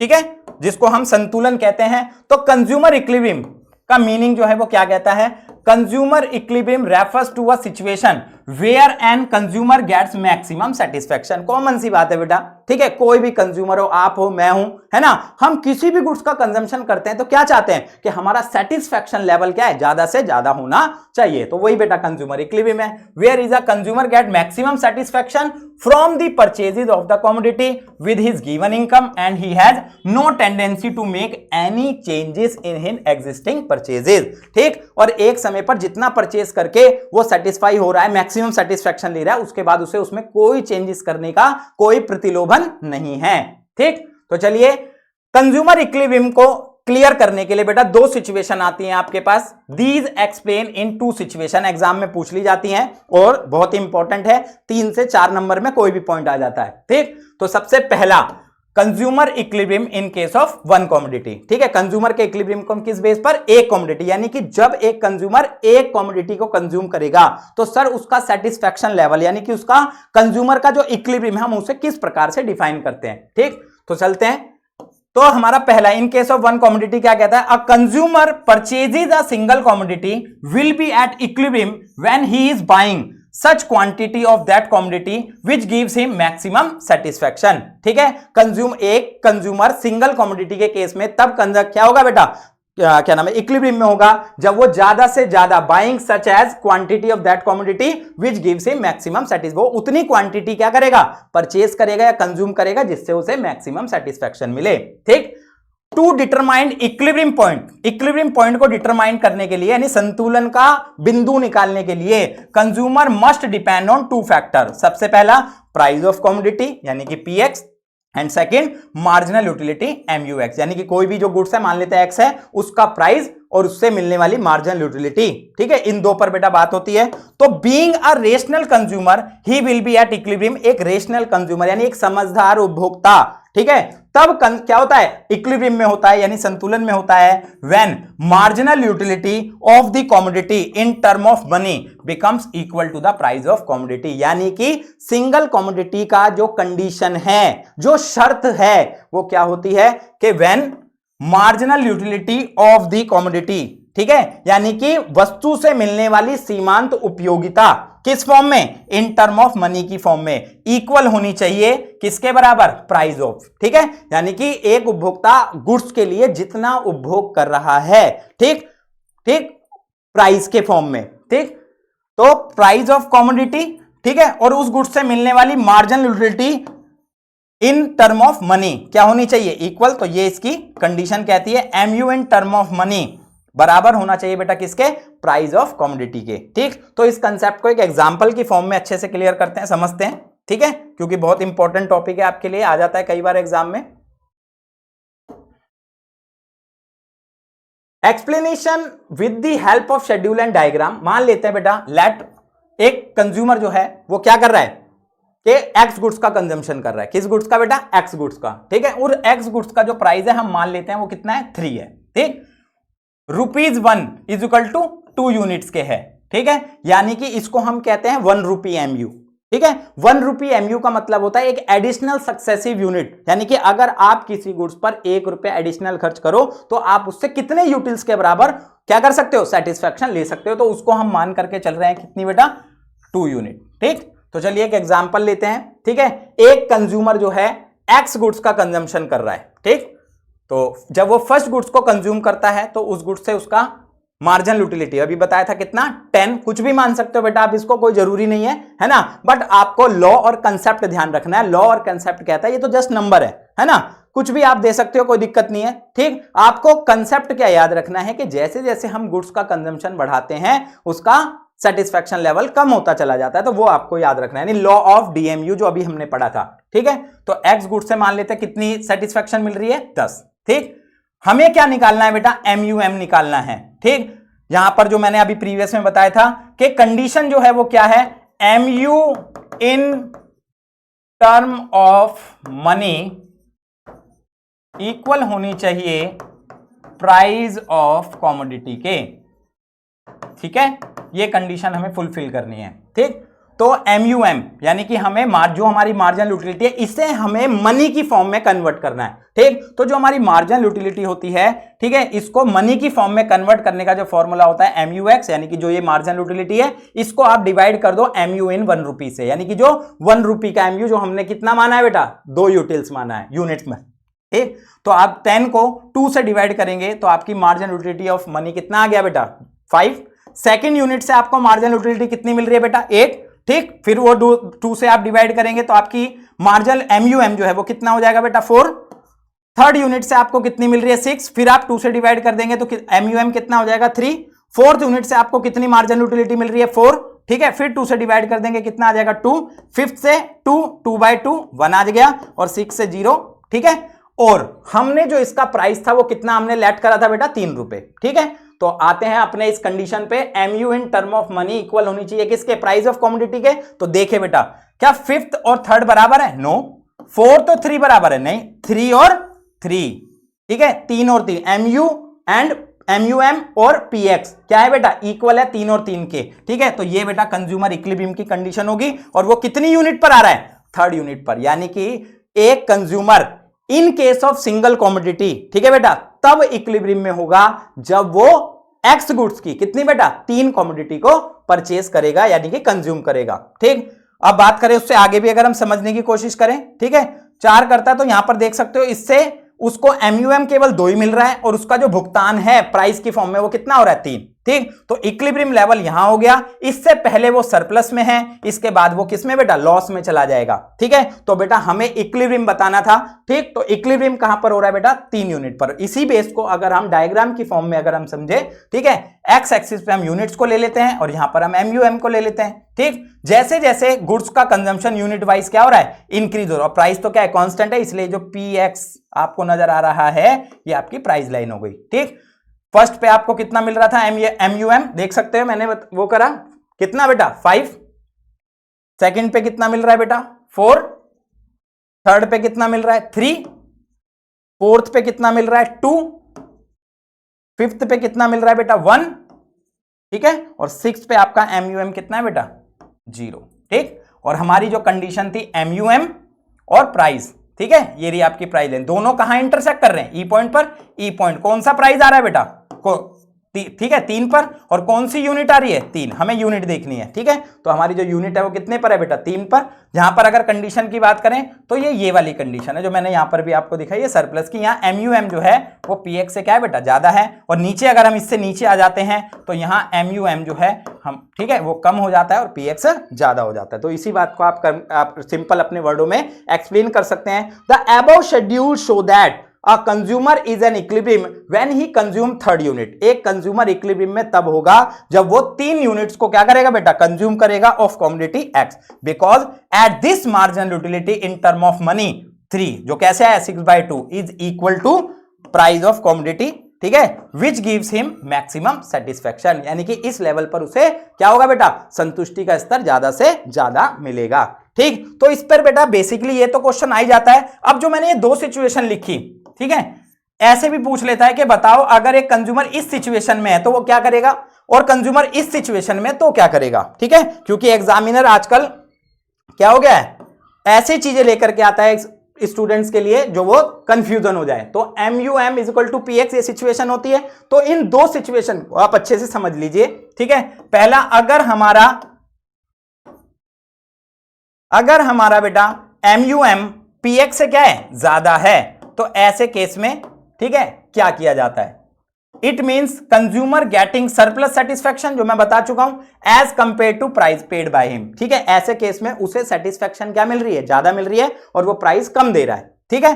ठीक है, जिसको हम संतुलन कहते हैं। तो कंज्यूमर इक्विलिब्रियम का मीनिंग जो है वो क्या कहता है, consumer equilibrium refers to a situation where an consumer gets maximum satisfaction. Common सी बात है बेटा, ठीक है, कोई भी कंज्यूमर हो, आप हो, मैं हूं, है ना, हम किसी भी गुड्स का कंजम्पशन करते हैं तो क्या चाहते हैं कि हमारा सेटिस्फेक्शन लेवल क्या है, ज्यादा से ज्यादा होना चाहिए। तो वही बेटा कंज्यूमर इक्विलिब्रियम है, where is a consumer get maximum satisfaction from the purchases of the commodity with his given income and he has no tendency to make any changes in his existing purchases। ठीक, और एक समय पर जितना purchase करके वो satisfy हो रहा है, मैक्सिमम मैक्सिमम सेटिस्फैक्शन ले रहा है, उसके बाद उसे उसमें कोई चेंजेस करने का कोई प्रतिलोभन नहीं है। ठीक, तो चलिए कंज्यूमर इक्विलिब्रियम को क्लियर करने के लिए बेटा दो सिचुएशन आती हैं आपके पास। These explain in two situation, exam में पूछ ली जाती हैं और बहुत ही इंपॉर्टेंट है, 3 से 4 नंबर में कोई भी पॉइंट आ जाता है। ठीक, तो सबसे पहला consumer equilibrium in case of one commodity. ठीक है, कंज्यूमर के इक्विलिब्रियम को किस बेस पर? एक कमोडिटी, यानी कि जब एक कंज्यूमर एक कमोडिटी को कंज्यूम करेगा तो सर उसका सेटिस्फैक्शन लेवल यानी कि उसका कंज्यूमर का जो इक्विलिब्रियम है हम उसे किस प्रकार से डिफाइन करते हैं। ठीक, तो चलते हैं। तो हमारा पहला इन केस ऑफ वन कमोडिटी क्या कहता है? A consumer purchases a single commodity will be at equilibrium when he is buying such quantity of that commodity which gives him maximum satisfaction. ठीक है, एक कंज्यूमर सिंगल कमोडिटी के case में तब क्या होगा बेटा, क्या नाम है, इक्विलिब्रियम में होगा जब वो ज्यादा से ज्यादा buying such as quantity of that commodity which gives him maximum satisfaction, वो उतनी क्वांटिटी क्या करेगा, परचेज करेगा या कंज्यूम करेगा जिससे उसे मैक्सिमम सेटिस्फैक्शन मिले। ठीक, टू डिटरमाइन इक्विलिब्रियम पॉइंट को डिटरमाइन करने के लिए यानी संतुलन का बिंदु निकालने के लिए consumer must depend on 2 factor. सबसे पहला प्राइस ऑफ कमोडिटी यानी कि px, and second marginal utility MUX, यानी कि कोई भी जो गुड्स है मान लेते हैं X है उसका प्राइस और उससे मिलने वाली मार्जिनल यूटिलिटी। ठीक है, इन दो पर बेटा बात होती है। तो being a rational consumer he will be at equilibrium, एक रेशनल कंज्यूमर यानी एक समझदार उपभोक्ता। ठीक है, तब क्या होता है, इक्विलिब्रियम में होता है यानी संतुलन में होता है when marginal utility of the commodity in term of money becomes equal to the price of commodity, यानी कि सिंगल कमोडिटी का जो कंडीशन है, जो शर्त है वो क्या होती है कि when marginal utility of the commodity, ठीक है, यानी कि वस्तु से मिलने वाली सीमांत उपयोगिता किस फॉर्म में, इन टर्म ऑफ मनी की फॉर्म में इक्वल होनी चाहिए किसके बराबर, प्राइस ऑफ। ठीक है, यानी कि एक उपभोक्ता गुड्स के लिए जितना उपभोग कर रहा है, ठीक ठीक, प्राइस के फॉर्म में। ठीक, तो प्राइस ऑफ कमोडिटी, ठीक है, और उस गुड्स से मिलने वाली marginal utility in term of money क्या होनी चाहिए, इक्वल। तो ये इसकी कंडीशन कहती है MU in term of money बराबर होना चाहिए बेटा किसके, प्राइस ऑफ कमोडिटी के। ठीक, तो इस कंसेप्ट को एक एग्जांपल की फॉर्म में अच्छे से क्लियर करते हैं, समझते हैं। ठीक है, क्योंकि बहुत इंपॉर्टेंट टॉपिक है आपके लिए, आ जाता है कई बार एग्जाम में। Explanation with the help of schedule and diagram. मान लेते हैं बेटा लेट एक कंज्यूमर जो है वो क्या कर रहा है कि एक्स गुड्स का कंजम्पशन कर रहा है। किस गुड्स का बेटा, एक्स गुड्स का। ठीक है, और एक्स गुड्स का जो प्राइस है हम मान लेते हैं वो कितना है, 3 है। ठीक, ₹1 इज इक्वल टू 2 यूनिट्स के है। ठीक है, यानी कि इसको हम कहते हैं 1 रुपी MU। ठीक है, 1 रुपी MU का मतलब होता है एक एडिशनल सक्सेसिव यूनिट, यानी कि अगर आप किसी गुड्स पर 1 रुपया एडिशनल खर्च करो तो आप उससे कितने यूटिल्स के बराबर क्या कर सकते हो, सेटिस्फैक्शन ले सकते हो। तो उसको हम मान करके चल रहे हैं कितनी बेटा, 2 यूनिट। ठीक, तो चलिए एक एग्जांपल लेते हैं। ठीक है, एक कंज्यूमर जो है एक्स गुड्स का कंजम्पशन कर रहा है। ठीक, तो जब वो फर्स्ट गुड्स को कंज्यूम करता है तो उस गुड्स से उसका मार्जिनल यूटिलिटी अभी बताया था कितना, 10, कुछ भी मान सकते हो बेटा आप, इसको कोई जरूरी नहीं है ना, बट आपको लॉ और कंसेप्ट ध्यान रखना है। लॉ और कंसेप्ट कहता है ये तो जस्ट नंबर है ना, कुछ भी आप दे सकते हो, कोई दिक्कत नहीं है। ठीक, आपको कंसेप्ट क्या याद रखना है कि जैसे जैसे हम गुड्स का कंजम्पशन बढ़ाते हैं उसका सेटिस्फैक्शन लेवल कम होता चला जाता है, तो वो आपको याद रखना है, यानी लॉ ऑफ DMU जो अभी हमने पढ़ा था। ठीक है, तो एक्स गुड्स से मान लेते हैं कितनी सेटिस्फैक्शन मिल रही है, 10। ठीक, हमें क्या निकालना है बेटा, MUM निकालना है। ठीक, यहां पर जो मैंने अभी प्रीवियस में बताया था कि कंडीशन जो है वो क्या है, MU in term of money equal होनी चाहिए प्राइस ऑफ कमोडिटी के। ठीक है, ये कंडीशन हमें फुलफिल करनी है। ठीक, तो MUM यानी कि हमें जो हमारी मार्जिनल यूटिलिटी है इसे हमें मनी की फॉर्म में कन्वर्ट करना है। ठीक, तो जो हमारी मार्जिनल यूटिलिटी होती है, ठीक है, इसको मनी की फॉर्म में कन्वर्ट करने का जो फॉर्मूला होता है MUX, यानी कि जो ये मार्जिनल यूटिलिटी है इसको आप डिवाइड कर दो MU इन 1 रुपी से, यानी कि जो 1 रुपी का MU जो हमने कितना माना है बेटा, 2 यूटिल्स माना है यूनिट्स में। ठीक, तो आप 10 को 2 से डिवाइड करेंगे तो आपकी मार्जिनल यूटिलिटी ऑफ मनी कितना आ गया बेटा, 5। सेकेंड यूनिट से आपको मार्जिनल यूटिलिटी कितनी मिल रही है बेटा, 8। ठीक, फिर वो 2 से आप डिवाइड करेंगे तो आपकी मार्जिनल MUM जो है वो कितना हो जाएगा बेटा, 4। थर्ड यूनिट से आपको कितनी मिल रही है, 6, फिर आप 2 से डिवाइड कर देंगे तो MUM कितना हो जाएगा, 3। फोर्थ यूनिट से आपको कितनी मार्जिनल यूटिलिटी मिल रही है, 4। ठीक है, फिर 2 से डिवाइड कर देंगे, कितना आ जाएगा 2, 5th से 2, 2/2 1 आ गया, और 6 से 0, ठीक है। और हमने जो इसका प्राइस था वो कितना हमने लेट करा था बेटा, 3 रुपए, ठीक है। तो आते हैं अपने इस कंडीशन पे, MU in term of money equal होनी चाहिए किसके, प्राइस ऑफ कमोडिटी के। तो देखे बेटा, क्या 5th और 3rd बराबर है, नो। 4th और 3 बराबर है, नहीं, 3 और 3, ठीक है, 3 और 3, MU एंड MUM और PX क्या है बेटा, इक्वल है 3 और 3 के, ठीक है। तो ये बेटा कंज्यूमर इक्विलिब्रियम की कंडीशन होगी, और वो कितनी यूनिट पर आ रहा है, 3rd यूनिट पर, यानी कि एक consumer in case of single commodity, ठीक है बेटा, तब इक्विलिब्रियम में होगा जब वो एक्स गुड्स की कितनी बेटा, 3 कमोडिटी को परचेज करेगा, यानी कि कंज्यूम करेगा, ठीक। अब बात करें उससे आगे भी अगर हम समझने की कोशिश करें, ठीक है, 4 करता है तो यहां पर देख सकते हो इससे उसको MUM केवल 2 ही मिल रहा है, और उसका जो भुगतान है प्राइस की फॉर्म में वो कितना हो रहा है, 3, ठीक। तो इक्विलिब्रियम लेवल यहां हो गया, इससे पहले वो सरप्लस में है, इसके बाद वो किस में बेटा, लॉस में चला जाएगा, ठीक है। तो बेटा हमें इक्विलिब्रियम बताना था, ठीक। तो इक्विलिब्रियम कहां पर हो रहा है बेटा, 3 यूनिट पर। इसी बेस को अगर हम डायग्राम की फॉर्म में अगर हम समझे, ठीक है, एक्स एक्सिस पे हम यूनिट्स को ले लेते हैं और यहां पर हम MUM को ले लेते हैं, ठीक। जैसे जैसे गुड्स का कंजम्पशन यूनिट वाइज क्या हो रहा है, इंक्रीज हो रहा है, और प्राइस तो क्या है, कांस्टेंट है, इसलिए जो PX आपको नजर आ रहा है ये आपकी प्राइस लाइन हो गई, ठीक। फर्स्ट पे आपको कितना मिल रहा था, MUM देख सकते हो, मैंने वो करा कितना बेटा, 5, सेकंड पे कितना मिल रहा है बेटा, 4, थर्ड पे कितना मिल रहा है, 3, फोर्थ पे कितना मिल रहा है, 2, 5th पे कितना मिल रहा है बेटा, 1, ठीक है, और 6th पे आपका MUM कितना है बेटा, 0, ठीक। और हमारी जो कंडीशन थी MUM और प्राइस, ठीक है, ये रही आपकी प्राइस लाइन, दोनों कहां इंटरसेक्ट कर रहे हैं, ई पॉइंट पर। ई पॉइंट कौन सा प्राइस आ रहा है बेटा, ठीक है, 3 पर, और कौन सी यूनिट आ रही है, 3, हमें यूनिट देखनी है, ठीक है। तो हमारी जो यूनिट है वो कितने पर है बेटा, 3 पर। जहां पर अगर कंडीशन की बात करें तो ये वाली कंडीशन है जो मैंने यहां पर भी आपको दिखाई है, सरप्लस की। यहां MUM जो है वो PX से क्या है बेटा, ज्यादा है, और नीचे अगर हम इससे नीचे आ जाते हैं तो यहां MUM जो है हम, ठीक है, वो कम हो जाता है और PX ज्यादा हो जाता है। तो इसी बात को आप सिंपल अपने वर्डों में एक्सप्लेन कर सकते हैं। The above schedule show that A consumer is an equilibrium when he consume 3rd unit। एक कंज्यूमर इक्विलिब्रियम में तब होगा जब वो 3 यूनिट्स को क्या करेगा बेटा, कंज्यूम करेगा of commodity X, because at this marginal utility in term of money 3, जो कैसे है 6/2 is equal to price of commodity, ठीक है, which gives him maximum satisfaction, यानी कि इस लेवल पर उसे क्या होगा बेटा, संतुष्टि का स्तर ज्यादा से ज्यादा मिलेगा, ठीक। तो इस पर बेटा बेसिकली ये तो क्वेश्चन आ ही जाता है। अब जो मैंने ये 2 सिचुएशन लिखी, ठीक है, ऐसे भी पूछ लेता है कि बताओ अगर एक कंज्यूमर इस सिचुएशन में है तो वो क्या करेगा, और कंज्यूमर इस सिचुएशन में तो क्या करेगा, ठीक है। क्योंकि एग्जामिनर आजकल क्या हो गया है, ऐसी चीजें लेकर के आता है स्टूडेंट्स के लिए जो वो कंफ्यूजन हो जाए। तो MUM इक्वल टू PX ये सिचुएशन होती है। तो इन 2 सिचुएशन को आप अच्छे से समझ लीजिए, ठीक है। पहला, अगर हमारा बेटा MUM PX से क्या है, ज्यादा है, तो ऐसे केस में, ठीक है, क्या किया जाता है, it means consumer getting surplus satisfaction, जो मैं बता चुका हूं, as compare to price paid by him, ठीक है। ऐसे केस में उसे सेटिस्फैक्शन क्या मिल रही है, ज्यादा मिल रही है, और वो प्राइस कम दे रहा है, ठीक है।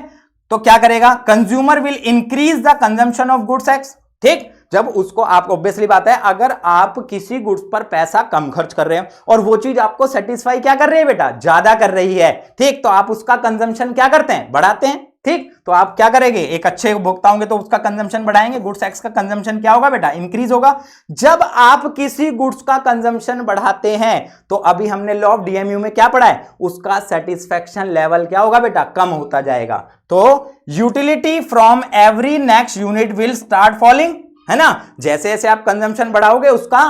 तो क्या करेगा, consumer will increase the consumption of goods X, ठीक। जब उसको, आप ऑब्वियसली बात है, अगर आप किसी गुड्स पर पैसा कम खर्च कर रहे हैं और वो चीज आपको सेटिस्फाई क्या कर रही है बेटा, ज्यादा कर रही है, ठीक, तो आप उसका कंजम्पशन क्या करते हैं, बढ़ाते हैं, ठीक। तो आप क्या करेंगे, एक अच्छे उपभोक्ता होंगे तो उसका कंजम्पशन बढ़ाएंगे, गुड्स X का कंजम्पशन क्या होगा बेटा, इंक्रीज होगा। जब आप किसी गुड्स का कंजम्पशन बढ़ाते हैं तो अभी हमने लॉ ऑफ DMU में क्या पढ़ा है, उसका सेटिस्फैक्शन लेवल क्या होगा बेटा, कम होता जाएगा। तो utility from every next unit will start falling, है ना। जैसे जैसे आप कंजम्पशन बढ़ाओगे उसका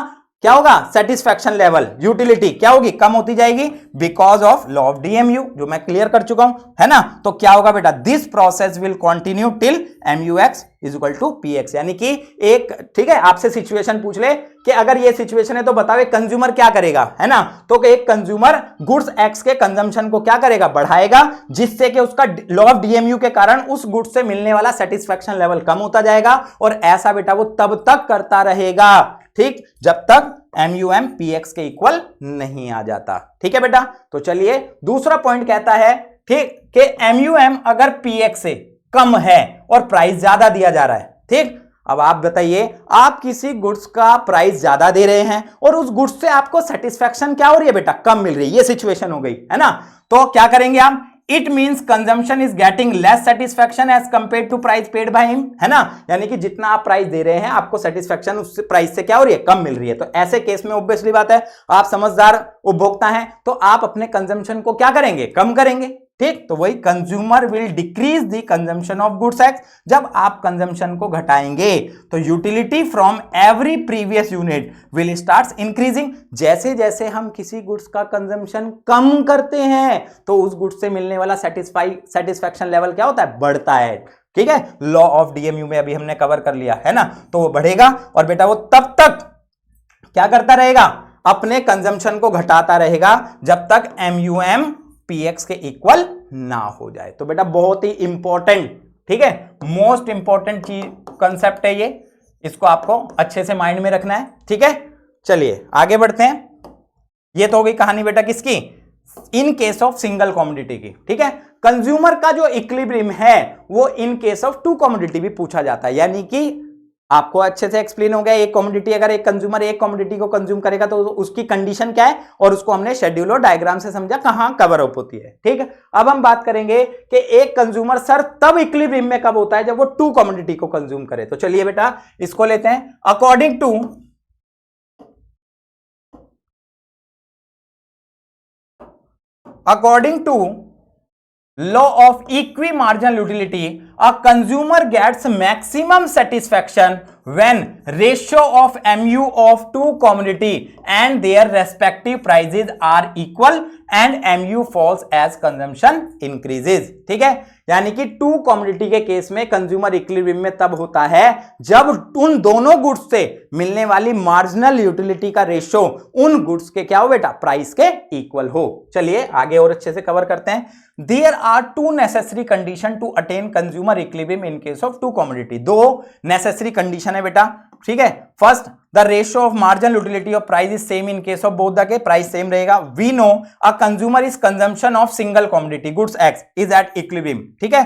क्या होगा, सेटिस्फैक्शन लेवल, यूटिलिटी क्या होगी, कम होती जाएगी, because of law of DMU जो मैं क्लियर कर चुका हूं, है ना। तो क्या होगा बेटा, this process will continue till MUX is equal to PX, यानी कि एक, ठीक है, आपसे सिचुएशन पूछ ले कि अगर ये सिचुएशन है तो बताओ एक कंज्यूमर क्या करेगा, है ना। तो एक कंज्यूमर गुड्स X के कंजम्पशन को क्या करेगा, बढ़ाएगा, जिससे कि उसका लॉ ऑफ DMU के कारण उस गुड्स से मिलने वाला सेटिस्फैक्शन लेवल कम होता जाएगा, और ऐसा बेटा वो तब तक करता रहेगा, ठीक, जब तक MUM PX के इक्वल नहीं आ जाता, ठीक है बेटा। तो चलिए दूसरा पॉइंट कहता है, ठीक, कि MUM अगर PX से कम है और प्राइस ज्यादा दिया जा रहा है, ठीक, अब आप बताइए, आप किसी गुड्स का प्राइस ज्यादा दे रहे हैं और उस गुड्स से आपको सेटिस्फैक्शन क्या हो रही है बेटा, कम मिल रही है, ये सिचुएशन हो गई है ना। तो क्या करेंगे आप, it means consumption is getting less satisfaction as compare to price paid by him, है ना। यानी कि जितना आप प्राइस दे रहे हैं आपको सेटिस्फैक्शन उस प्राइस से क्या हो रही है, कम मिल रही है। तो ऐसे केस में ऑब्वियसली बात है, आप समझदार उपभोक्ता हैं तो आप अपने कंजम्पशन को क्या करेंगे, कम करेंगे। ठीक, तो वही consumer will decrease the consumption of goods x, जब आप कंजम्पशन को घटाएंगे तो utility from every previous unit will starts increasing. जैसे जैसे हम किसी गुड्स का कंजम्पशन कम करते हैं तो उस गुड्स से मिलने वाला सेटिस्फैक्शन लेवल क्या होता है, बढ़ता है। ठीक है, लॉ ऑफ डीएमयू में अभी हमने कवर कर लिया है ना। तो वो बढ़ेगा और बेटा वो तब तक क्या करता रहेगा, अपने कंजम्पशन को घटाता रहेगा जब तक MUM PX के इक्वल ना हो जाए। तो बेटा बहुत ही इंपॉर्टेंट, ठीक है, मोस्ट इंपॉर्टेंट चीज कंसेप्ट है ये, इसको आपको अच्छे से माइंड में रखना है। ठीक है, चलिए आगे बढ़ते हैं। ये तो हो गई कहानी बेटा किसकी, in case of single commodity की। ठीक है, कंज्यूमर का जो इक्विलिब्रियम है वो in case of two commodity भी पूछा जाता है। यानी कि आपको अच्छे से एक्सप्लेन हो गया, एक कमोडिटी, अगर एक कंज्यूमर एक कमोडिटी को कंज्यूम करेगा तो उसकी कंडीशन क्या है, और उसको हमने शेड्यूल और डायग्राम से समझा कहां कवर अप होती है। ठीक है, अब हम बात करेंगे कि एक कंज्यूमर सर तब इक्विलिब्रियम में कब होता है, जब वो टू कमोडिटी को कंज्यूम करे। तो चलिए बेटा इसको लेते हैं। According to law of equimarginal utility, a consumer gets maximum satisfaction when ratio of MU of two commodity and their respective prices are equal and MU falls as consumption increases। ठीक है, यानी कि टू कमोडिटी के case में consumer equilibrium में तब होता है जब उन दोनों गुड्स से मिलने वाली मार्जिनल यूटिलिटी का रेशो उन गुड्स के क्या हो बेटा, प्राइस के इक्वल हो। चलिए आगे और अच्छे से कवर करते हैं। There are two necessary condition to attain consumer equilibrium in case of two commodity. दो नेसेसरी कंडीशन है बेटा। ठीक है, first the ratio of marginal utility of price is same in case of both the के, price same रहेगा। We know a consumer is consumption of single commodity goods X is at equilibrium. ठीक है,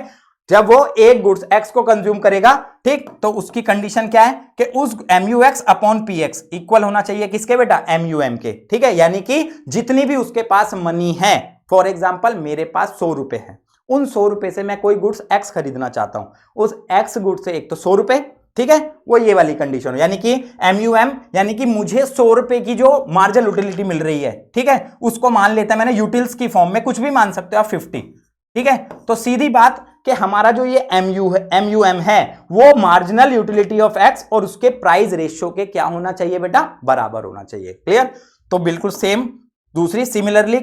जब वो एक goods x को consume करेगा, ठीक, तो उसकी कंडीशन क्या है कि उस MUX अपॉन PX इक्वल होना चाहिए किसके बेटा, MUM के। ठीक है, यानी कि जितनी भी उसके पास मनी है, फॉर एग्जाम्पल मेरे पास 100 रुपए है, उन 100 रुपए से मैं कोई गुड्स एक्स खरीदना चाहता हूं, उस एक्स गुड्स से एक तो 100 रुपए, ठीक है, वो ये वाली कंडीशन हो, यानी कि MUM, यानी कि मुझे 100 रुपए की जो मार्जिनल यूटिलिटी मिल रही है, ठीक है, उसको मान लेता है मैंने यूटिल्स की फॉर्म में, कुछ भी मान सकते हो आप 50। ठीक है, तो सीधी बात कि हमारा जो ये MUM है वो मार्जिनल यूटिलिटी ऑफ एक्स और उसके प्राइस रेशियो के क्या होना चाहिए बेटा, बराबर होना चाहिए। क्लियर, तो बिल्कुल सेम। दूसरी, similarly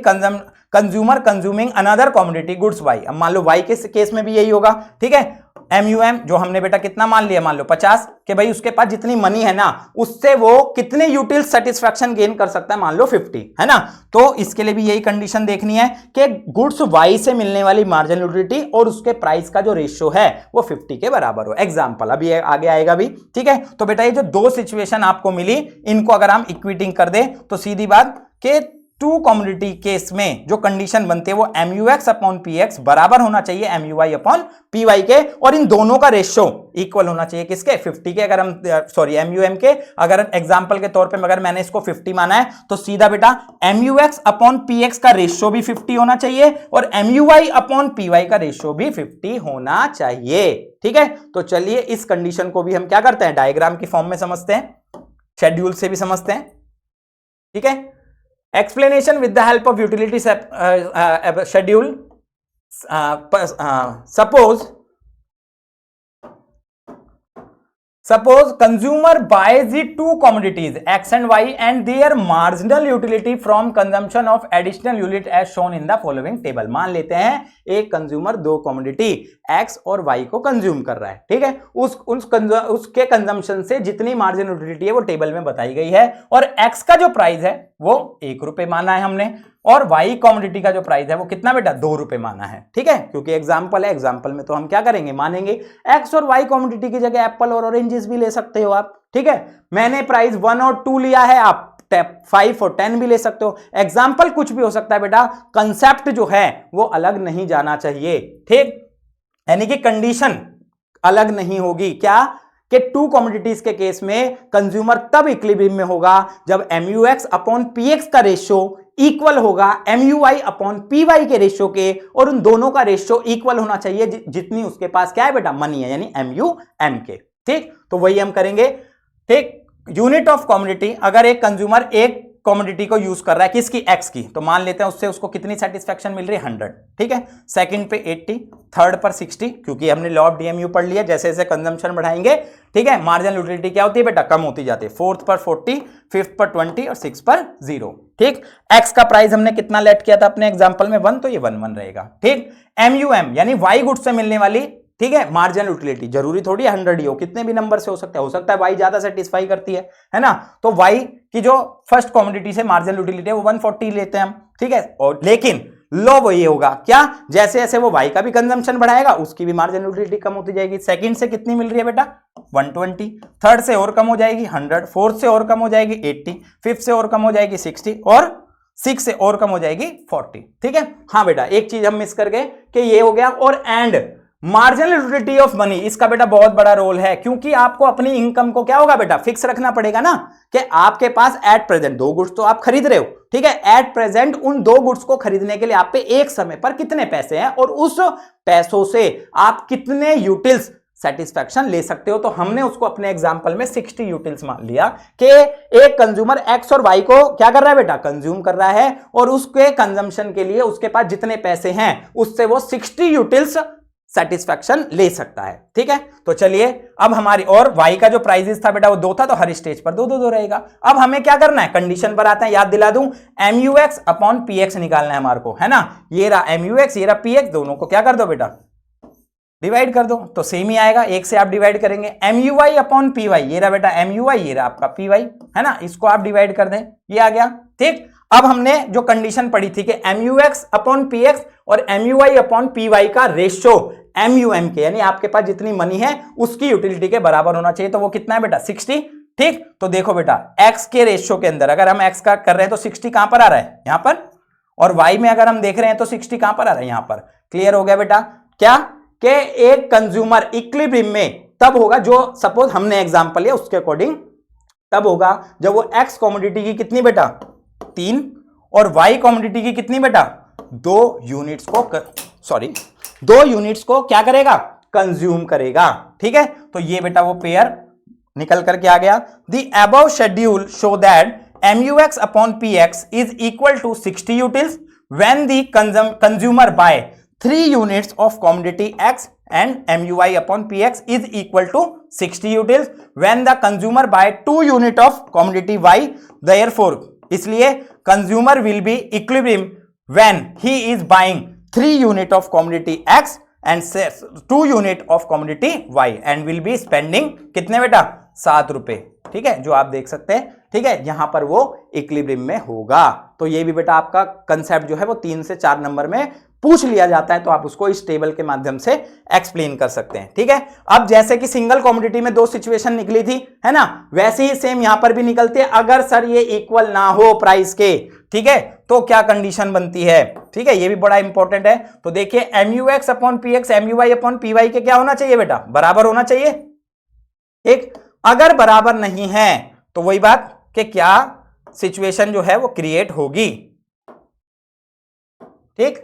consumer consuming another commodity goods Y, अब मान लो वाई के केस में भी यही होगा। ठीक है, MUM जो हमने बेटा कितना मान लिया, मान लो 50, कि भाई उसके पास जितनी मनी है ना उससे वो कितने यूटिल सेटिस्फैक्शन गेन कर सकता है, मान लो 50, है ना। तो इसके लिए भी यही कंडीशन देखनी है कि गुड्स वाई से मिलने वाली मार्जिनल यूटिलिटी और उसके प्राइस का जो रेशियो है वो 50 के बराबर हो। एग्जांपल अभी आगे आएगा भी। ठीक है, तो बेटा ये जो दो सिचुएशन आपको मिली, इनको अगर हम इक्विटिंग कर दे तो सीधी बात कि टू कमोडिटी केस में जो कंडीशन बनती है वो MUX अपॉन PX बराबर होना चाहिए MUY अपॉन PY के, और इन दोनों का रेशियो इक्वल होना चाहिए किसके, 50 के। अगर हम MUM के, अगर एग्जांपल के तौर पे अगर मैंने इसको 50 माना है तो सीधा बेटा MUX अपॉन PX का रेशियो भी 50 होना चाहिए और MUY अपॉन PY का रेशियो भी 50 होना चाहिए। ठीक है, तो चलिए इस कंडीशन को भी हम क्या करते हैं, डायग्राम की फॉर्म में समझते हैं, शेड्यूल से भी समझते हैं। ठीक है, explanation with the help of utility schedule. Suppose consumer buys the two commodities X and Y and their marginal utility from consumption of additional unit as shown in the following table। मान लेते हैं एक consumer दो commodity X और Y को consume कर रहा है। ठीक है, उसके कंजम्पशन से जितनी मार्जिनल यूटिलिटी है वो टेबल में बताई गई है, और X का जो प्राइस है वो 1 रुपए माना है हमने, और वाई कमोडिटी का जो प्राइस है वो कितना बेटा, 2 रुपए माना है। ठीक है, क्योंकि एग्जांपल है, एग्जांपल में तो हम क्या करेंगे, मानेंगे एक्स और वाई कमोडिटी की जगह एप्पल और ऑरेंजेस भी ले सकते हो आप। ठीक है, मैंने प्राइस 1 और 2 लिया है, आप 5 और 10 भी ले सकते हो। एग्जांपल कुछ भी हो सकता है बेटा, कंसेप्ट जो है वो अलग नहीं जाना चाहिए। ठीक, यानी कि कंडीशन अलग नहीं होगी। क्या कि टू कमोडिटीज के केस में कंज्यूमर तब इक्विलिब्रियम में होगा जब MUX अपॉन PX का रेशियो इक्वल होगा MUI अपॉन PY के रेशियो के, और उन दोनों का रेशियो इक्वल होना चाहिए जितनी उसके पास क्या है बेटा, मनी है, यानी MUM के। ठीक, तो वही हम करेंगे। ठीक, यूनिट ऑफ कमोडिटी, अगर एक कंज्यूमर एक कमोडिटी को यूज कर रहा है किसकी, एक्स की, तो मान लेते हैं उससे उसको कितनी सेटिस्फेक्शन मिल रही है, 100। ठीक है, सेकंड पे 80, थर्ड पर 60, क्योंकि हमने लॉ ऑफ DMU पढ़ लिया, जैसे जैसे कंजम्पशन बढ़ाएंगे, ठीक है, मार्जिनल यूटिलिटी क्या होती है बेटा, कम होती जाती है। फोर्थ पर 40, फिफ्थ पर 20 और सिक्स पर 0। ठीक, एक्स का प्राइस हमने कितना लेट किया था अपने एग्जाम्पल में, 1, तो ये 1 रहेगा। ठीक, MUM यानी वाई गुड्स से मिलने वाली, ठीक है, मार्जिनल यूटिलिटी, जरूरी थोड़ी 100 ही हो, कितने भी नंबर से हो सकता है वाई ज्यादा सेटिस्फाई करती है ना, तो वाई की जो फर्स्ट कमोडिटी से मार्जिनल यूटिलिटी है वो 140 लेते हैं हम। ठीक है, और लेकिन लो वो ये होगा क्या, जैसे जैसे वो वाई का भी कंजम्पशन बढ़ाएगा उसकी भी मार्जिनल यूटिलिटी कम होती जाएगी। सेकंड से कितनी मिल रही है बेटा, 120, थर्ड से और कम हो जाएगी 100, फोर्थ से और कम हो जाएगी 80, फिफ्थ से और कम हो जाएगी 60 और 6 से और कम हो जाएगी 40। ठीक है, हाँ बेटा, एक चीज हम मिस कर गए कि ये हो गया, और and marginal utility of money, इसका बेटा बहुत बड़ा रोल है, क्योंकि आपको अपनी इनकम को क्या होगा बेटा, फिक्स रखना पड़ेगा ना, कि आपके पास एट प्रेजेंट 2 गुड्स तो आप खरीद रहे हो, ठीक है, एट प्रेजेंट उन 2 गुड्स को खरीदने के लिए आप पे एक समय पर कितने पैसे हैं, और उस पैसों से आप कितने यूटिल्स सेटिस्फैक्शन ले सकते हो। तो हमने उसको अपने एग्जांपल में 60 यूटिल्स मान लिया कि एक कंज्यूमर एक्स और वाई को क्या कर रहा है बेटा, कंज्यूम कर रहा है, और उसके कंजम्पशन के लिए उसके पास जितने पैसे हैं उससे वो 60 यूटिल्स सेटिस्फैक्शन ले सकता है। ठीक है, तो चलिए अब हमारी, और वाई का जो प्राइजेस था बेटा वो 2 था, तो हर स्टेज पर 2 रहेगा। अब हमें क्या करना है, कंडीशन पर आते हैं, याद दिला दूं, MUX अपॉन PX निकालना है हमारे को, है ना, ये रहा MUX, ये रहा PX, दोनों को क्या कर दो बेटा, डिवाइड कर दो, तो सेम ही आएगा, एक से आप डिवाइड करेंगे। MUI अपॉन PY, ये रहा बेटा MUI, ये रहा आपका PY, है ना, इसको आप डिवाइड कर दें, ये आ गया। ठीक, अब हमने जो कंडीशन पढ़ी थी कि MUX अपॉन PX और MUI अपॉन PY का रेशियो MUM के, यानी आपके पास जितनी मनी है उसकी यूटिलिटी के बराबर होना चाहिए, तो वो कितना है बेटा, 60। ठीक, तो देखो बेटा, x के रेशियो के अंदर अगर हम x का कर रहे हैं तो 60 कहां पर आ रहा है, यहां पर, और y में अगर हम देख रहे हैं तो 60 कहां पर आ रहा है, यहां पर। क्लियर हो गया बेटा, क्या कि एक कंज्यूमर इक्विलिब्रियम में तब होगा, जो सपोज हमने एग्जांपल लिया उसके अकॉर्डिंग तब होगा जब वो x कमोडिटी की कितनी बेटा, 3, और y कमोडिटी की कितनी बेटा, 2 यूनिट्स को क्या करेगा, कंज्यूम करेगा। ठीक है, तो ये बेटा वो पेयर निकल करके आ गया। The above schedule show that MUX upon PX is equal to 60 utils when the consumer buy 3 units of commodity X and MUI upon PX is equal to 60 utils when the consumer buy 2 unit of commodity Y. Therefore, इसलिए consumer will be equilibrium when he is buying 3 unit of commodity X and 2 unit of commodity Y and will be spending कितने बेटा, 7 रुपए। ठीक है, जो आप देख सकते हैं, ठीक है, यहां पर वो इक्विलिब्रियम में होगा। तो ये भी बेटा आपका कंसेप्ट जो है वो 3 से 4 नंबर में पूछ लिया जाता है, तो आप उसको इस टेबल के माध्यम से एक्सप्लेन कर सकते हैं। ठीक है, अब जैसे कि सिंगल कमोडिटी में 2 सिचुएशन निकली थी, है ना, वैसे ही सेम यहां पर भी निकलती है। अगर सर ये इक्वल ना हो प्राइस के, ठीक है, तो क्या कंडीशन बनती है। ठीक है, ये भी बड़ा इंपॉर्टेंट है। तो देखिए MUX अपॉन PX MUI अपॉन PY के क्या होना चाहिए बेटा, बराबर होना चाहिए। ठीक, अगर बराबर नहीं है तो वही बात कि क्या सिचुएशन जो है वो क्रिएट होगी। ठीक,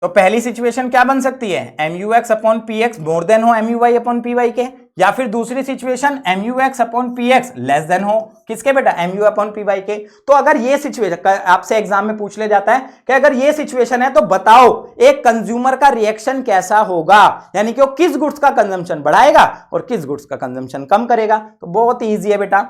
तो पहली सिचुएशन क्या बन सकती है, MUX upon PX more than हो MUI अपॉन PY के, या फिर दूसरी situation MUX upon PX less than हो किसके बेटा, MU अपॉन PY के। तो अगर ये सिचुएशन आपसे एग्जाम में पूछ ले जाता है कि अगर ये सिचुएशन है तो बताओ एक कंज्यूमर का रिएक्शन कैसा होगा, यानी कि वो किस गुड्स का कंजम्पशन बढ़ाएगा और किस गुड्स का कंजम्पशन कम करेगा। तो बहुत ही ईजी है बेटा।